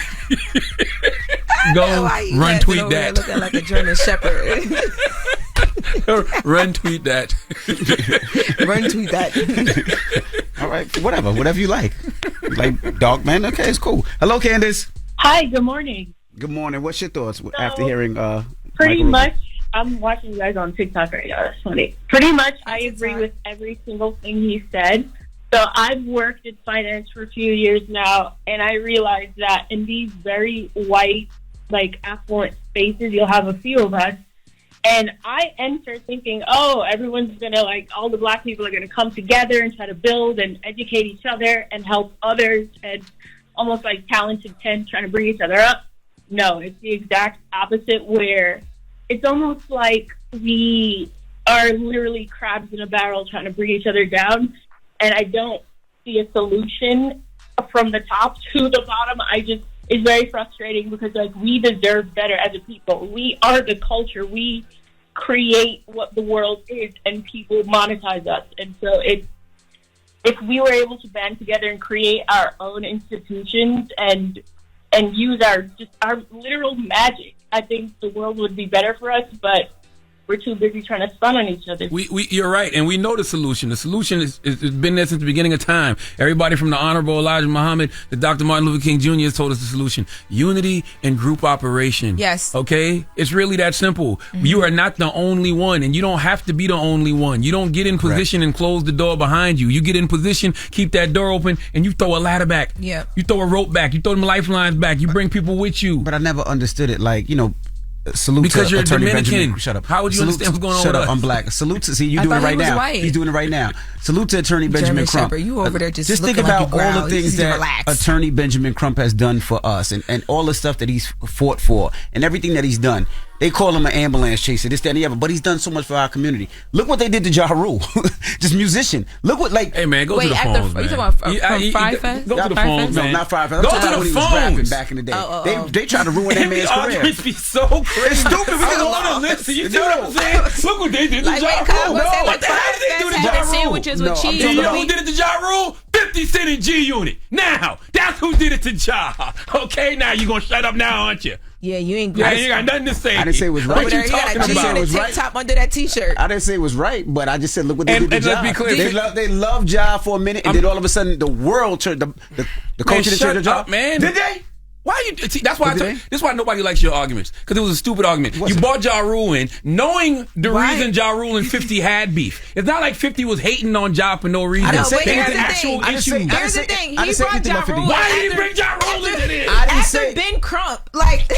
Go run tweet that. Looking like a German Shepherd. Run tweet that. Run tweet that. All right, whatever you like. Like dark men? Okay, it's cool. Hello, Candace. Hi, good morning. Good morning. What's your thoughts after hearing pretty much, I'm watching you guys on TikTok right now. That's funny. Pretty much, I agree with every single thing he said. So I've worked in finance for a few years now, and I realized that in these very white, affluent spaces, you'll have a few of us And I enter thinking, oh, everyone's going to, like, all the black people are going to come together and try to build and educate each other and help others, and almost like talented 10 trying to bring each other up. No, it's the exact opposite, where it's almost like we are literally crabs in a barrel trying to bring each other down. And I don't see a solution from the top to the bottom. It's very frustrating because, like, we deserve better as a people. We are the culture. We create what the world is, and people monetize us. And so if we were able to band together and create our own institutions and use our literal magic, I think the world would be better for us. But we're too busy trying to stun on each other. You're right, and we know the solution. The solution has been there since the beginning of time. Everybody from the Honorable Elijah Muhammad to Dr. Martin Luther King Jr. has told us the solution. Unity and group operation. Yes. Okay? It's really that simple. Mm-hmm. You are not the only one, and you don't have to be the only one. You don't get in position and close the door behind you. You get in position, keep that door open, and you throw a ladder back. Yeah. You throw a rope back. You throw them lifelines back. You bring people with you. But I never understood it. Like, salute because to you're Attorney Dominican. Benjamin. Shut up. How would you understand what's going on Shut with up. us? I'm black. Salute to you're doing it right now. You're doing it right now. Salute to Attorney Benjamin Crump. You over there just think looking about like all the things that Attorney Benjamin Crump has done for us, and all the stuff that he's fought for, and everything that he's done. They call him an ambulance chaser, this, that, and the other, but he's done so much for our community. Look what they did to Ja Rule. Just musician. Look what, like... Hey, man, go to the phones, man. You talking about from Fry Fest? Go to the phones, man. No, not Fry Fest. Go to the when he was rapping back in the day. They tried to ruin that man's career. Arguments be so crazy. It's stupid. We don't want to listen. You see what I'm saying? Look what they did to Ja Rule. What the hell did they do to Ja Rule? Sandwiches with cheese. You know who did it to Ja Rule? 50 Cent and G-Unit. Now, that's who did it to Ja. Okay, now you going to shut up now, aren't you? Yeah, you ain't good. You got nothing to say. I didn't say it was right. What you talking about? It was right. Top under that T-shirt. I didn't say it was right, but I just said, look what they did to Ja. Let's be clear. They loved Ja for a minute, and then all of a sudden, the world turned the culture turned to Ja. Man, did they? Why you? See, that's why. This is why nobody likes your arguments, because it was a stupid argument. You brought Ja Rule in, knowing the reason Ja Rule and 50 had beef. It's not like 50 was hating on Ja for no reason. They had actual issues. Here's the thing. He brought Ja Rule. Why did he bring Ja Rule into this? After Ben Crump, like.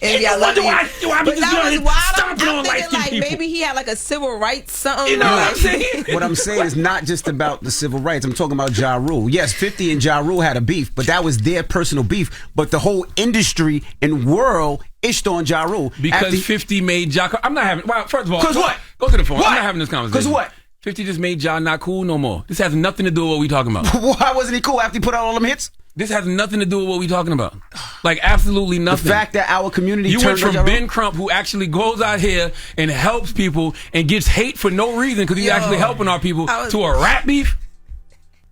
And I wonder why but that was wild. stomping on light Like people. maybe he had like a civil rights something. You know what I'm saying? What I'm saying is not just about the civil rights. I'm talking about Ja Rule. Yes, 50 and Ja Rule had a beef, but that was their personal beef. But the whole industry and world ished on Ja Rule. Because 50 made Ja... I'm not having... Well, first of all... Because what? Go to the phone. What? I'm not having this conversation. Because what? 50 just made Ja not cool no more. This has nothing to do with what we talking about. Why wasn't he cool after he put out all them hits? This has nothing to do with what we talking about. Like, absolutely nothing. The fact that our community you went turned from Ben Crump, who actually goes out here and helps people and gets hate for no reason because he's actually helping our people, to a rap beef?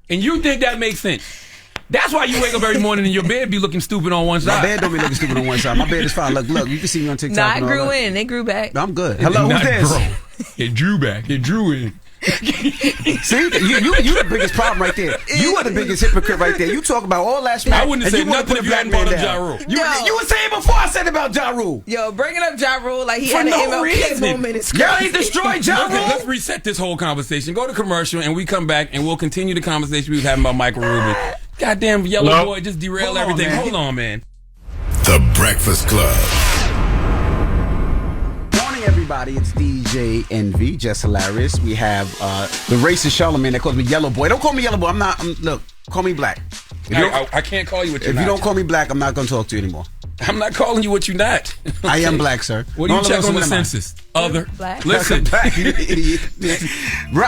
And you think that makes sense? That's why you wake up every morning and your bed be looking stupid on one side. My bed don't be looking stupid on one side. My bed is fine. Look, you can see me on TikTok. Nah, it grew in. It grew back. I'm good. Hello, who's this? It drew back. It drew in. See, you the biggest problem right there. You are the biggest hypocrite right there. You talk about all that smack. I wouldn't say nothing if you hadn't brought up Ja Rule. You were saying before I said about Ja Rule. Yo, bringing up Ja Rule like he For had an no MLK reason. moment is Y'all crazy. ain't destroyed Ja Rule. Let's reset this whole conversation. Go to commercial and we come back and we'll continue the conversation we was having about Michael Rubin. Goddamn yellow boy just derailed everything. Hold on, man. The Breakfast Club. Everybody, it's DJ Envy, Jess Hilarious. We have the racist Charlamagne that calls me Yellow Boy. Don't call me Yellow Boy. Look, call me Black. I can't call you what you're not. If you don't call me Black, I'm not going to talk to you anymore. I'm not calling you what you're not. Okay. I am Black, sir. What do you check on the census? Other. Black. Listen. Black, you idiot.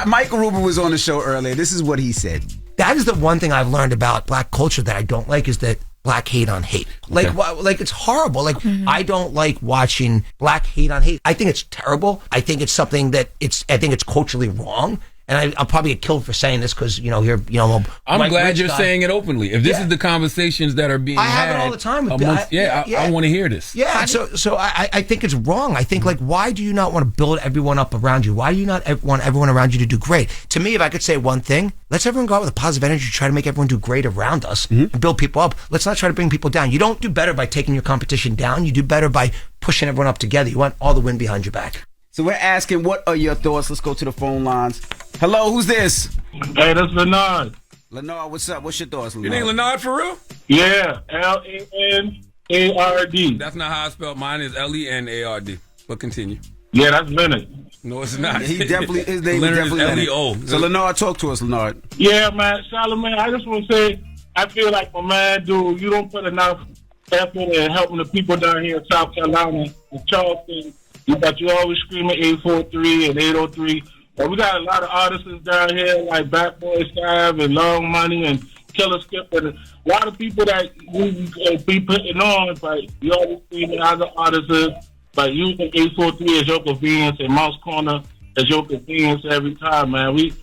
Michael Rubin was on the show earlier. This is what he said. That is the one thing I've learned about black culture that I don't like is that black hate on hate. Like it's horrible. Like I don't like watching black hate on hate. I think it's terrible. I think it's something that I think it's culturally wrong. And I'll probably get killed for saying this because, I'm glad you're saying it openly. If this is the conversations that are being had. I have it all the time. I want to hear this. Yeah, so I think it's wrong. I think, why do you not want to build everyone up around you? Why do you not want everyone around you to do great? To me, if I could say one thing, let's everyone go out with a positive energy, try to make everyone do great around us and build people up. Let's not try to bring people down. You don't do better by taking your competition down. You do better by pushing everyone up together. You want all the wind behind your back. So we're asking, what are your thoughts? Let's go to the phone lines. Hello, who's this? Hey, that's Leonard. Leonard, what's up? What's your thoughts, Leonard? Your name Leonard for real? Yeah, Lenard. That's not how I spell. Mine is Lenard. but continue. Yeah, that's Leonard. No, it's not. His name is Leonard definitely Leonard. Leo. So Leonard, talk to us, Leonard. Yeah, man, Charlamagne, I just want to say, I feel like my man, dude, you don't put enough effort in helping the people down here in South Carolina and Charleston. But you always screaming 843 and 803. But we got a lot of artists down here like Bad Boy Stab and Long Money and Killer Skip and a lot of people that we be putting on, but you always screaming other artists. But using 843 as your convenience and Mouse Corner as your convenience every time, man. We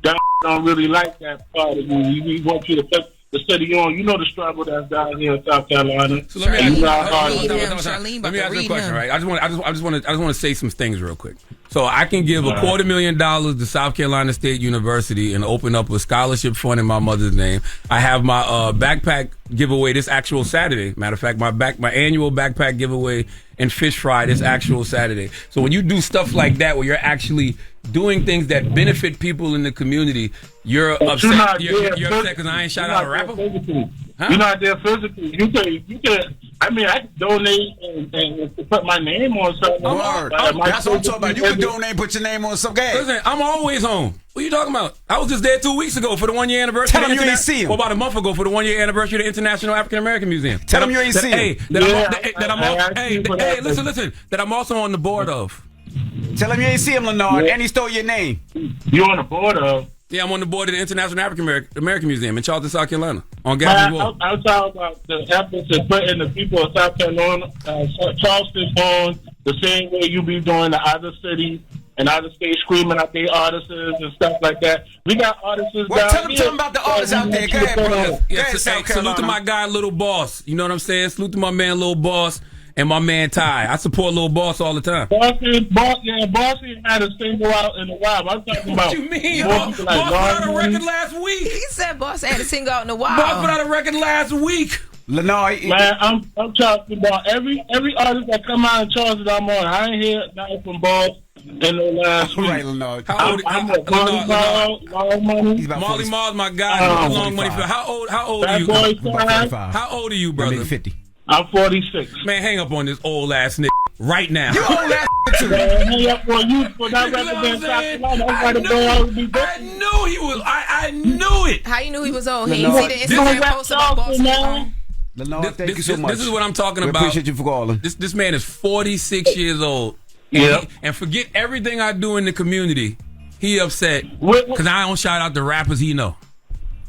don't really like that part of you. We want you to put the city on. You know the struggle that's down here in South Carolina. So let me ask you a question, right? I just want to say some things real quick. So I can give $250,000 to South Carolina State University and open up a scholarship fund in my mother's name. I have my backpack giveaway this actual Saturday. Matter of fact, my annual backpack giveaway and fish fry this actual Saturday. So when you do stuff like that, where you're actually doing things that benefit people in the community, you're upset. You're upset because I ain't shout out a rapper. Huh? You're not there physically. You can. I mean, I can donate and put my name on something. That's what I'm talking about. You can donate, put your name on some gas. Listen, I'm always home. What are you talking about? I was just there 2 weeks ago for the 1 year anniversary. Tell them you ain't see him. Well, about a month ago for the 1 year anniversary of the International African American Museum. Tell them you ain't see him. Listen. That I'm also on the board of. Tell him you ain't see him, Leonard, and he stole your name. You're on the board of? Yeah, I'm on the board of the International African American Museum in Charleston, South Carolina, on Gaffney's Wall. I'm talking about the efforts of putting the people of South Carolina, Charleston on the same way you be doing the other cities and other states screaming out their artists and stuff like that. We got artists down here. Tell them about the artists out there. Go ahead, bro. Salute to my guy, Little Boss. You know what I'm saying? Salute to my man, Little Boss. And my man Ty. I support Lil Boss all the time. Bossy had a single out in a while. I'm talking about. What you mean? Boss put out a record last week. He said Boss had a single out in a while. Boss put out a record last week. Man, I'm talking about every artist that come out and charge that I'm on. I ain't hear nothing from Boss in the last week. Right, Leonard. I'm Long Money. Molly Marl's my guy. Long Money. How old are you? How old are you, brother? 50. I'm 46. Man, hang up on this old ass nigga right now. You old ass too. Hang up on you for that represent South Carolina. I knew he was. I knew it. How you knew he was old? He didn't see the Instagram post about Boss. Thank you so much. This is what I'm talking about. We appreciate you for calling. This man is 46 years old. And forget everything I do in the community. He upset because I don't shout out the rappers he know.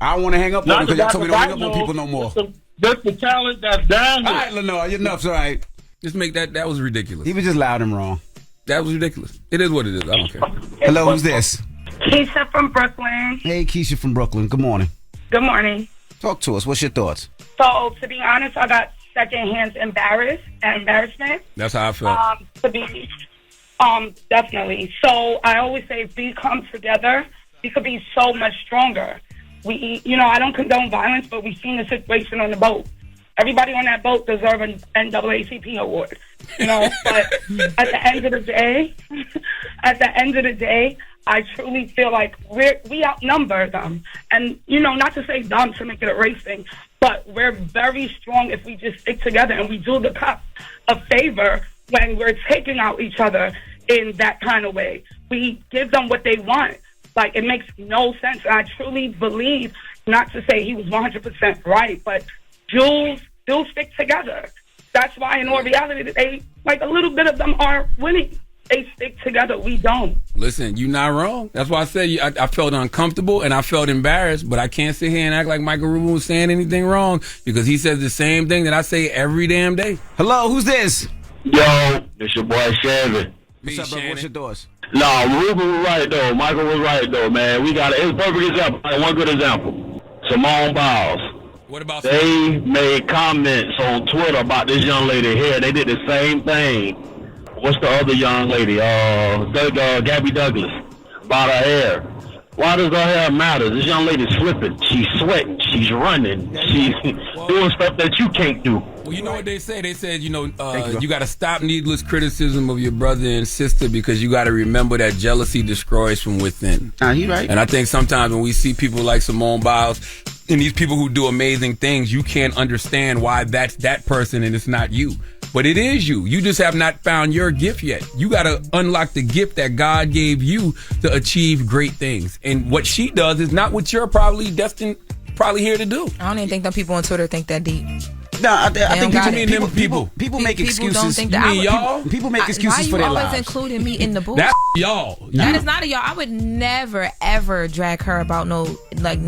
I don't want to hang up on him because y'all told me don't hang up on people no more. That's the talent that's down here. All right, Lenore, enough's all right. Just make that was ridiculous. He was just loud and wrong. That was ridiculous. It is what it is. I don't care. Hello, who's this? Keisha from Brooklyn. Hey, Keisha from Brooklyn. Good morning. Good morning. Talk to us. What's your thoughts? So, to be honest, I got secondhand embarrassment. That's how I felt. Definitely. So, I always say if we come together, we could be so much stronger. I don't condone violence, but we've seen the situation on the boat. Everybody on that boat deserves an NAACP award, But at the end of the day, I truly feel like we outnumber them. And, not to say dumb to make it a race thing, but we're very strong if we just stick together and we do the cops a favor when we're taking out each other in that kind of way. We give them what they want. Like, it makes no sense. I truly believe, not to say he was 100% right, but Jews do stick together. That's why, in all reality, a little bit of them are winning. They stick together. We don't. Listen, you're not wrong. That's why I said I felt uncomfortable and I felt embarrassed, but I can't sit here and act like Michael Rubin was saying anything wrong because he says the same thing that I say every damn day. Hello, who's this? Yo, it's your boy Shannon. What's up, bro? What's your thoughts? No, Rubin was right, though. Michael was right, though, man. It's a perfect example. One good example. Simone Biles. What about They made comments on Twitter about this young lady here. They did the same thing. What's the other young lady? Gabby Douglas. About her hair. Why does her hair matter? This young lady's slipping. She's sweating. She's running. She's doing stuff that you can't do. Well, you know what they say? They said, you got to stop needless criticism of your brother and sister because you got to remember that jealousy destroys from within. He right. And I think sometimes when we see people like Simone Biles and these people who do amazing things, you can't understand why that's that person and it's not you. But it is you. You just have not found your gift yet. You got to unlock the gift that God gave you to achieve great things. And what she does is not what you're probably here to do. I don't even think them people on Twitter think that deep. No, I think people make excuses. Don't think that. y'all? People make excuses for their lives. Why you always including me in the bullshit? That's y'all. That is not a y'all. I would never ever drag her about no like.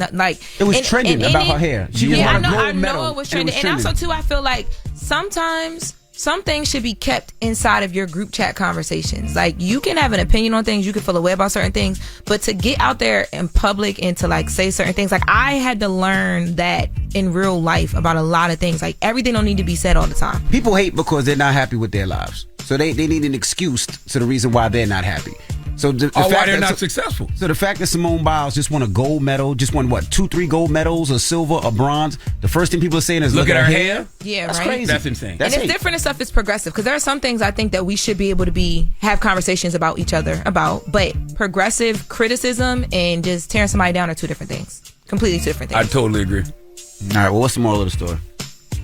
It was trending about her hair. I know it was trending, and also too, I feel like sometimes some things should be kept inside of your group chat conversations. Like, you can have an opinion on things, you can feel a way about certain things, but to get out there in public and to like say certain things, like I had to learn that in real life about a lot of things. Like, everything don't need to be said all the time. People hate because they're not happy with their lives, so they need an excuse to the reason why they're not happy. So the fact why they're that, not successful. So the fact that Simone Biles just won a gold medal, just won 2-3 gold medals, a silver, a bronze. The first thing people are saying is look at her hair. Yeah, that's right. crazy. That's insane. That's and it's different and stuff is progressive, because there are some things I think that we should be able to have conversations about each other about, but progressive criticism and just tearing somebody down are two different things. Completely two different things. I totally agree. All right, well, what's the moral of the story?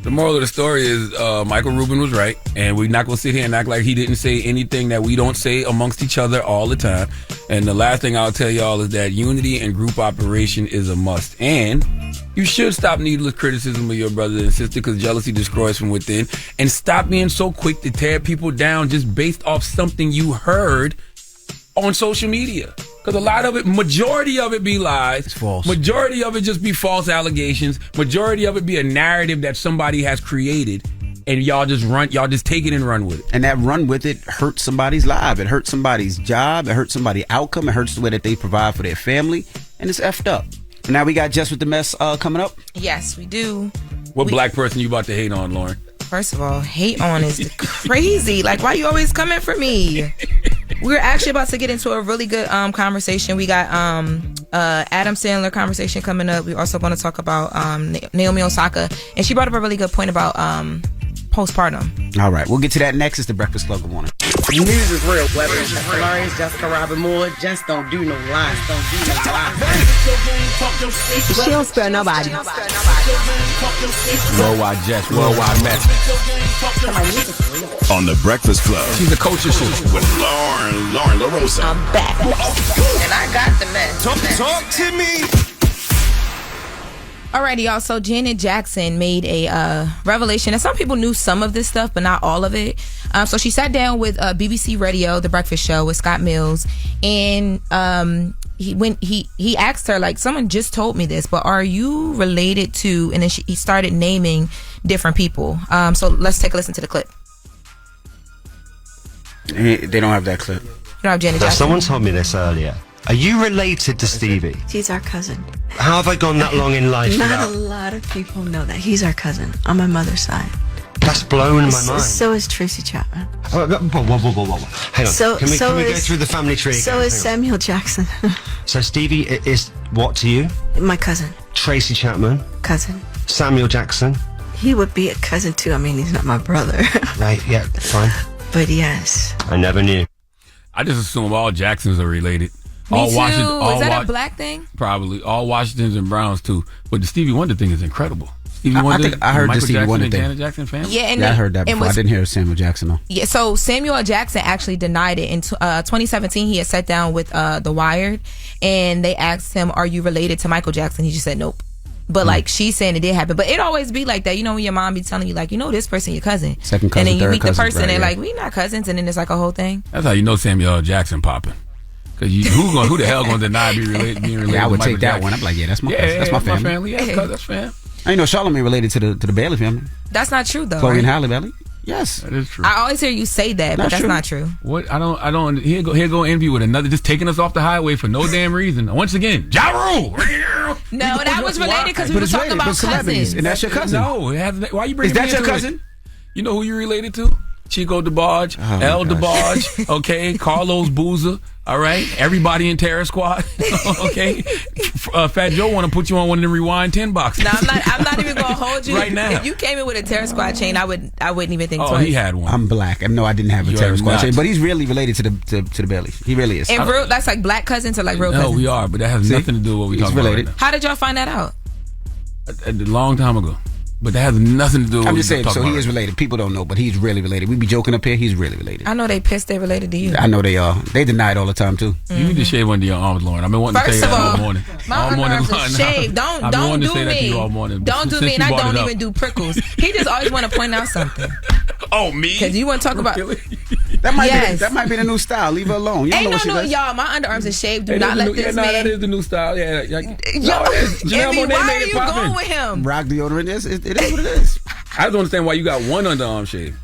The moral of the story is Michael Rubin was right, and we're not going to sit here and act like he didn't say anything that we don't say amongst each other all the time. And the last thing I'll tell y'all is that unity and group operation is a must. And you should stop needless criticism of your brother and sister, because jealousy destroys from within. And stop being so quick to tear people down just based off something you heard on social media. Because a lot of it, majority of it be lies. It's false. Majority of it just be false allegations. Majority of it be a narrative that somebody has created, and y'all just take it and run with it. And that run with it hurts somebody's life. It hurts somebody's job. It hurts somebody's outcome. It hurts the way that they provide for their family. And it's effed up. Now we got Jess with the Mess coming up. Yes, we do. What black person you about to hate on, Lauren? First of all, hate on is crazy. Like, why you always coming for me? We're actually about to get into a really good conversation. We got Adam Sandler conversation coming up. We're also going to talk about Naomi Osaka, and she brought up a really good point about postpartum. All right, we'll get to that next. It's the Breakfast Club. Good morning. News is real. Whether it's Jess Hilarious, Jessica Robin Moore, just don't do no lies. Don't do no lies. She don't spare nobody. Worldwide Jess, worldwide Mack. On the Breakfast Club. She's the culture show with Lauren LaRosa. I'm back. And I got the mess. Talk to me. Alrighty, y'all. So Janet Jackson made a revelation, and some people knew some of this stuff, but not all of it. So she sat down with BBC Radio, The Breakfast Show, with Scott Mills, and he asked her, like, someone just told me this, but are you related to? And then he started naming different people. So let's take a listen to the clip. They don't have that clip. You don't have Janet Jackson. Someone told me this earlier. Are you related to Stevie? He's our cousin. How have I gone that long in life? Not a lot of people know that. He's our cousin on my mother's side. That's blowing my mind. So is Tracy Chapman. Whoa. Hang on. Can we go through the family tree again? So is Samuel Jackson. So Stevie is what to you? My cousin. Tracy Chapman. Cousin. Samuel Jackson. He would be a cousin too. I mean, he's not my brother. Right, yeah, fine. But yes. I never knew. I just assume all Jacksons are related. Me too. Is that a black thing? Probably. All Washingtons and Browns too. But the Stevie Wonder thing is incredible. Stevie Wonder, I think I heard the Stevie Wonder thing. Janet Jackson fan? Yeah, I heard that before. I didn't hear Samuel Jackson though. Yeah, so Samuel Jackson actually denied it. In 2017, he had sat down with The Wired, and they asked him, "Are you related to Michael Jackson?" He just said nope. But like, she's saying it did happen. But it always be like that. You know, when your mom be telling you, like, you know, this person your cousin. Second cousin, and then you meet the cousin, person, right, and yeah. like, we not cousins, and then it's like a whole thing. That's how you know Samuel Jackson popping. Because who the hell gonna deny being related? Yeah, I would to take that Jackson? one. I'm like, yeah, that's my cousin. That's my family. Yeah, that's fam. I know Charlamagne related to the Bailey family. That's not true though. Chloe and right? Halle Bailey. Yes, that is true. I always hear you say that, but that's not true. What I don't. Here go envy with another, just taking us off the highway for no damn reason. Once again, Ja Rule. No, that was related because we were talking about cousins. And that's your cousin. No, it has. Why you bringing? Is that me your into cousin? It? You know who you related to? Chico DeBarge, El DeBarge, okay, Carlos Boozer, all right, everybody in Terror Squad, okay. Fat Joe want to put you on one of the Rewind 10 boxes. No, I'm not even gonna hold you right now. If you came in with a Terror Squad chain, I wouldn't even think twice. Oh, he had one. I'm black. No, I didn't have a Terror Squad chain, but he's really related to the Bailey. He really is. And real, that's like black cousins or like real cousins? No, we are, but that has nothing to do with what we talking about right now. How did y'all find that out? A long time ago. But that has nothing to do with I'm just saying, so he is related. People don't know, but he's really related. We be joking up here, he's really related. I know they pissed they related to you. I know they are. They deny it all the time, too. You need to shave under your arms, Lauren. I've been wanting to say that all morning. My arms are shaved. Don't do me. Don't do me, and I don't even do prickles. He just always want to point out something. Oh, me? Because you want to talk about... That might be the new style. Leave her alone. You don't know what she does. Y'all, my underarms are shaved. Do not let this man... that is the new style. Yeah. Envy, why are you going with him? Rock deodorant is. It is what it is. I just don't understand why you got one underarm shave.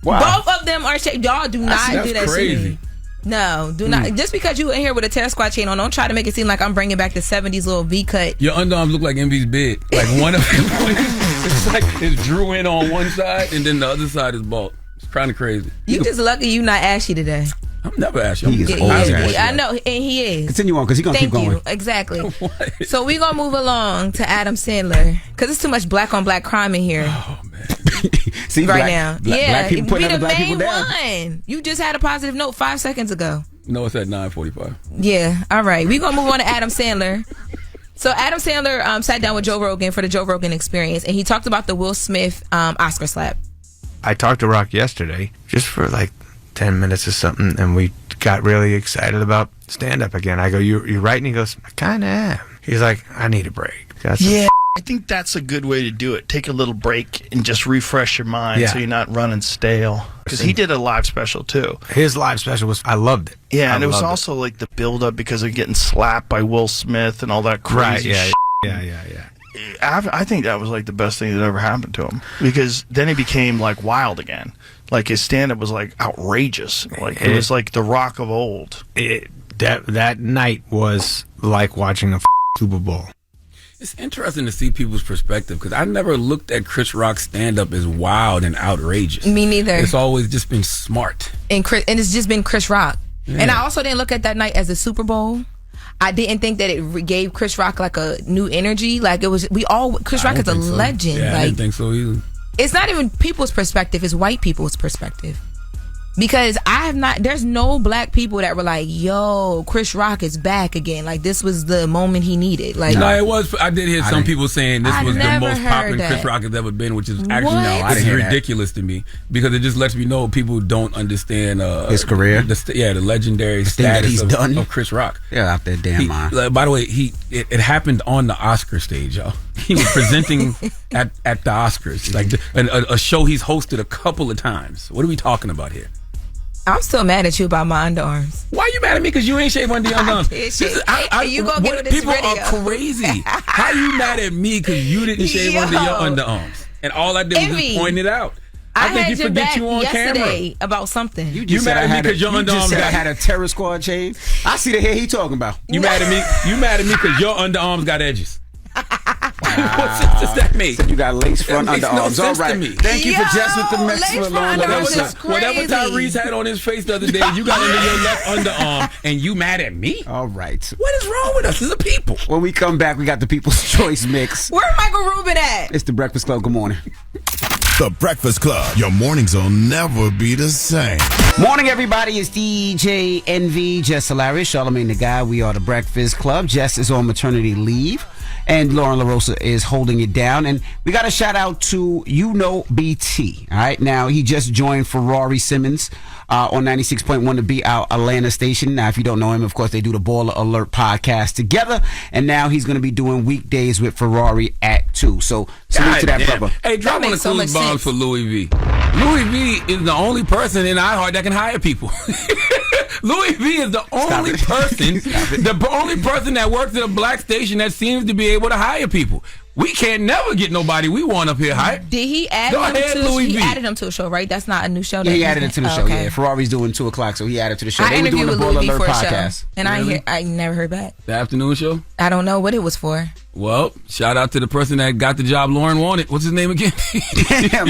Wow. Both of them are shaved. Y'all do not do that crazy. shit. No, do not. Just because you in here with a Terror Squad chain on, don't try to make it seem like I'm bringing back the 70s little V cut. Your underarms look like Envy's bid. Like one of them, it's like it's drew in on one side and then the other side is bald. It's kind of crazy. You just lucky you not ashy today. I'm never ashy. He is always ashy. I know, and he is. Continue on, because he's going to keep going. Exactly. So we're going to move along to Adam Sandler, because it's too much black on black crime in here. Oh, man. See, right now. Black people putting be the black people main down. one. You just had a positive note 5 seconds ago. No, it's at 9:45. Yeah, all right. We're going to move on to Adam Sandler. So Adam Sandler sat down with Joe Rogan for the Joe Rogan Experience, and he talked about the Will Smith Oscar slap. I talked to Rock yesterday, just for like 10 minutes or something, and we got really excited about stand-up again. I go, you writing? He goes, I kind of am. He's like, I need a break. I think that's a good way to do it. Take a little break and just refresh your mind so you're not running stale. Because he did a live special, too. His live special was, I loved it. Yeah, and it was also like the build-up because of getting slapped by Will Smith and all that crazy shit. Yeah. I think that was like the best thing that ever happened to him, because then he became like wild again. Like his stand-up was like outrageous. Like it was like the Rock of old. That night was like watching a Super Bowl. It's interesting to see people's perspective, because I never looked at Chris Rock's stand-up as wild and outrageous. Me neither. It's always just been smart. And it's just been Chris Rock. Yeah. And I also didn't look at that night as a Super Bowl. I didn't think that it gave Chris Rock like a new energy. Like it was, Chris Rock is a legend. Yeah, like, I didn't think so either. It's not even people's perspective, it's white people's perspective. Because there's no black people that were like, yo, Chris Rock is back again. Like, this was the moment he needed. Like, no, it was. I did hear some people saying this was the most popular Chris Rock has ever been, which is actually ridiculous to me, because it just lets me know people don't understand his career. The legendary status of Chris Rock. Yeah, out there, damn mind. By the way, it happened on the Oscar stage, y'all. He was presenting at the Oscars, like a show he's hosted a couple of times. What are we talking about here? I'm still mad at you about my underarms. Why you mad at me? Because you ain't shaved under your underarms. You gonna get with this people video. Are crazy. How you mad at me because you didn't shave under your underarms? And all I did was just point it out. I think had you your forget back you on yesterday camera about something. You mad at me because your underarms I had a Terror Squad chain. I see the hair he talking about. You mad at me? You mad at me because your underarms got edges. What sense does that make? So you got lace front underarms. No all right. Thank you for Jess with the Mess. Whatever Tyrese had on his face the other day, you got under your left underarm, and you mad at me? All right. What is wrong with us as a people? When we come back, we got the People's Choice Mix. Where Michael Rubin at? It's the Breakfast Club. Good morning. The Breakfast Club. Your mornings will never be the same. Morning, everybody. It's DJ Envy, Jess Hilarious, Charlamagne the Guy. We are the Breakfast Club. Jess is on maternity leave, and Lauren LaRosa is holding it down. And we got a shout out to BT. All right, now he just joined Ferrari Simmons on 96.1 to be our Atlanta station. Now, if you don't know him, of course, they do the Baller Alert podcast together, and now he's going to be doing weekdays with Ferrari at 2. So salute to that brother. Hey, drop one of the coolest bombs for Louis V. Louis V is the only person in iHeart that can hire people. Louis V is the only person, the only person that works at a black station that seems to be able to hire people. We can't never get nobody we want up here hype. Did he add him to a show, right? That's not a new show. Yeah, he added it to the show. Okay. Yeah, Ferrari's doing 2 o'clock, so he added to the show. I interviewed with Louis V for a show, and really? I never heard back. The afternoon show? I don't know what it was for. Well, shout out to the person that got the job Lauren wanted. What's his name again? Damn,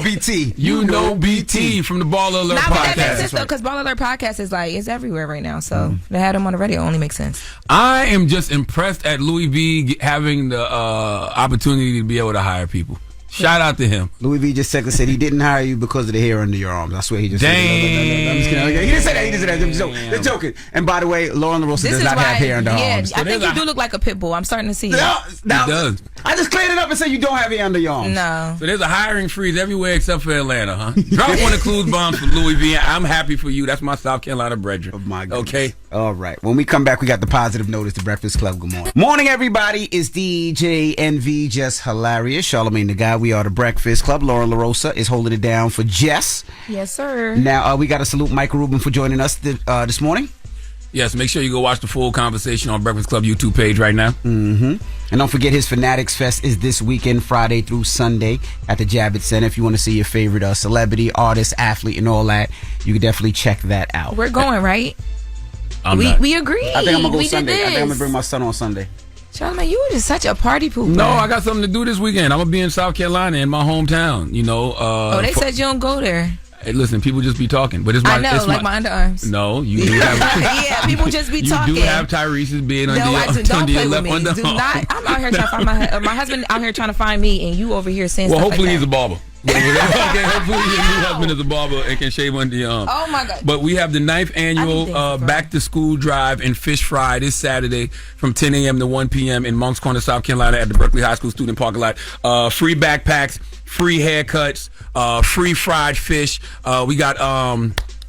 BT. BT from the Baller Alert podcast. But that makes sense though, because Baller Alert podcast is it's everywhere right now. So they had him on the radio. Only makes sense. I am just impressed at Louis V having the opportunity to be able to hire people. Shout out to him. Louis V just said he didn't hire you because of the hair under your arms. I swear he just said that. I'm just kidding. Okay. He didn't say that. He didn't say that. They're joking. And by the way, Lauren LaRosa does not have hair under her arms. I think you do look like a pit bull. I'm starting to see it. He does. I just cleared it up and said you don't have hair under your arms. No. So there's a hiring freeze everywhere except for Atlanta, huh? Drop one of Clues bombs for Louis V. I'm happy for you. That's my South Carolina brethren. Oh my goodness. Okay. All right. When we come back, we got the positive notice to Breakfast Club. Good morning. Morning, everybody. It's DJ NV, Jess Hilarious, Charlamagne the Guy. We are the Breakfast Club. Lauren LaRosa is holding it down for Jess. Yes, sir. Now, we got to salute Michael Rubin for joining us this morning. Yes, make sure you go watch the full conversation on Breakfast Club YouTube page right now. Mm-hmm. And don't forget his Fanatics Fest is this weekend, Friday through Sunday at the Javits Center. If you want to see your favorite celebrity, artist, athlete, and all that, you can definitely check that out. We're going, right? We agree. I think I'm going to go Sunday. I think I'm going to bring my son on Sunday. Charlamagne, you are just such a party pooper. No, I got something to do this weekend. I'm going to be in South Carolina in my hometown, you know. They said you don't go there. Hey, listen, people just be talking, but it's my. I know, it's like my underarms. No, you do have. Yeah, people just be talking. You do have Tyrese's being on don't play with me. underarm. Do not. I'm out here trying to find my husband out here trying to find me, and you over here saying well, stuff hopefully like he's a barber. Okay, hopefully your new husband is a barber and can shave under your arm. Oh my God! But we have the 9th annual Back to School Drive and Fish Fry this Saturday from 10 a.m. to 1 p.m. in Moncks Corner, South Carolina, at the Berkeley High School Student Parking Lot. Free backpacks, free haircuts, free fried fish. We got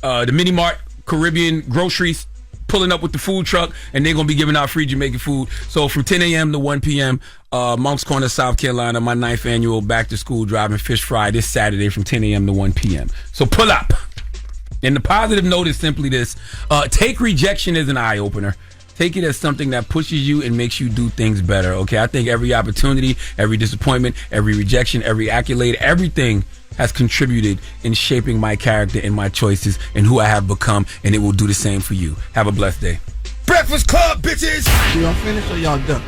the Mini Mart Caribbean groceries pulling up with the food truck, and they're going to be giving out free Jamaican food. So from 10 a.m. to 1 p.m., Moncks Corner, South Carolina, my 9th annual Back to School Drive and Fish Fry this Saturday from 10 a.m. to 1 p.m. So pull up. And the positive note is simply this. Take rejection as an eye-opener. Take it as something that pushes you and makes you do things better, okay? I think every opportunity, every disappointment, every rejection, every accolade, everything has contributed in shaping my character and my choices and who I have become, and it will do the same for you. Have a blessed day. Breakfast Club, bitches! Y'all finished or y'all done?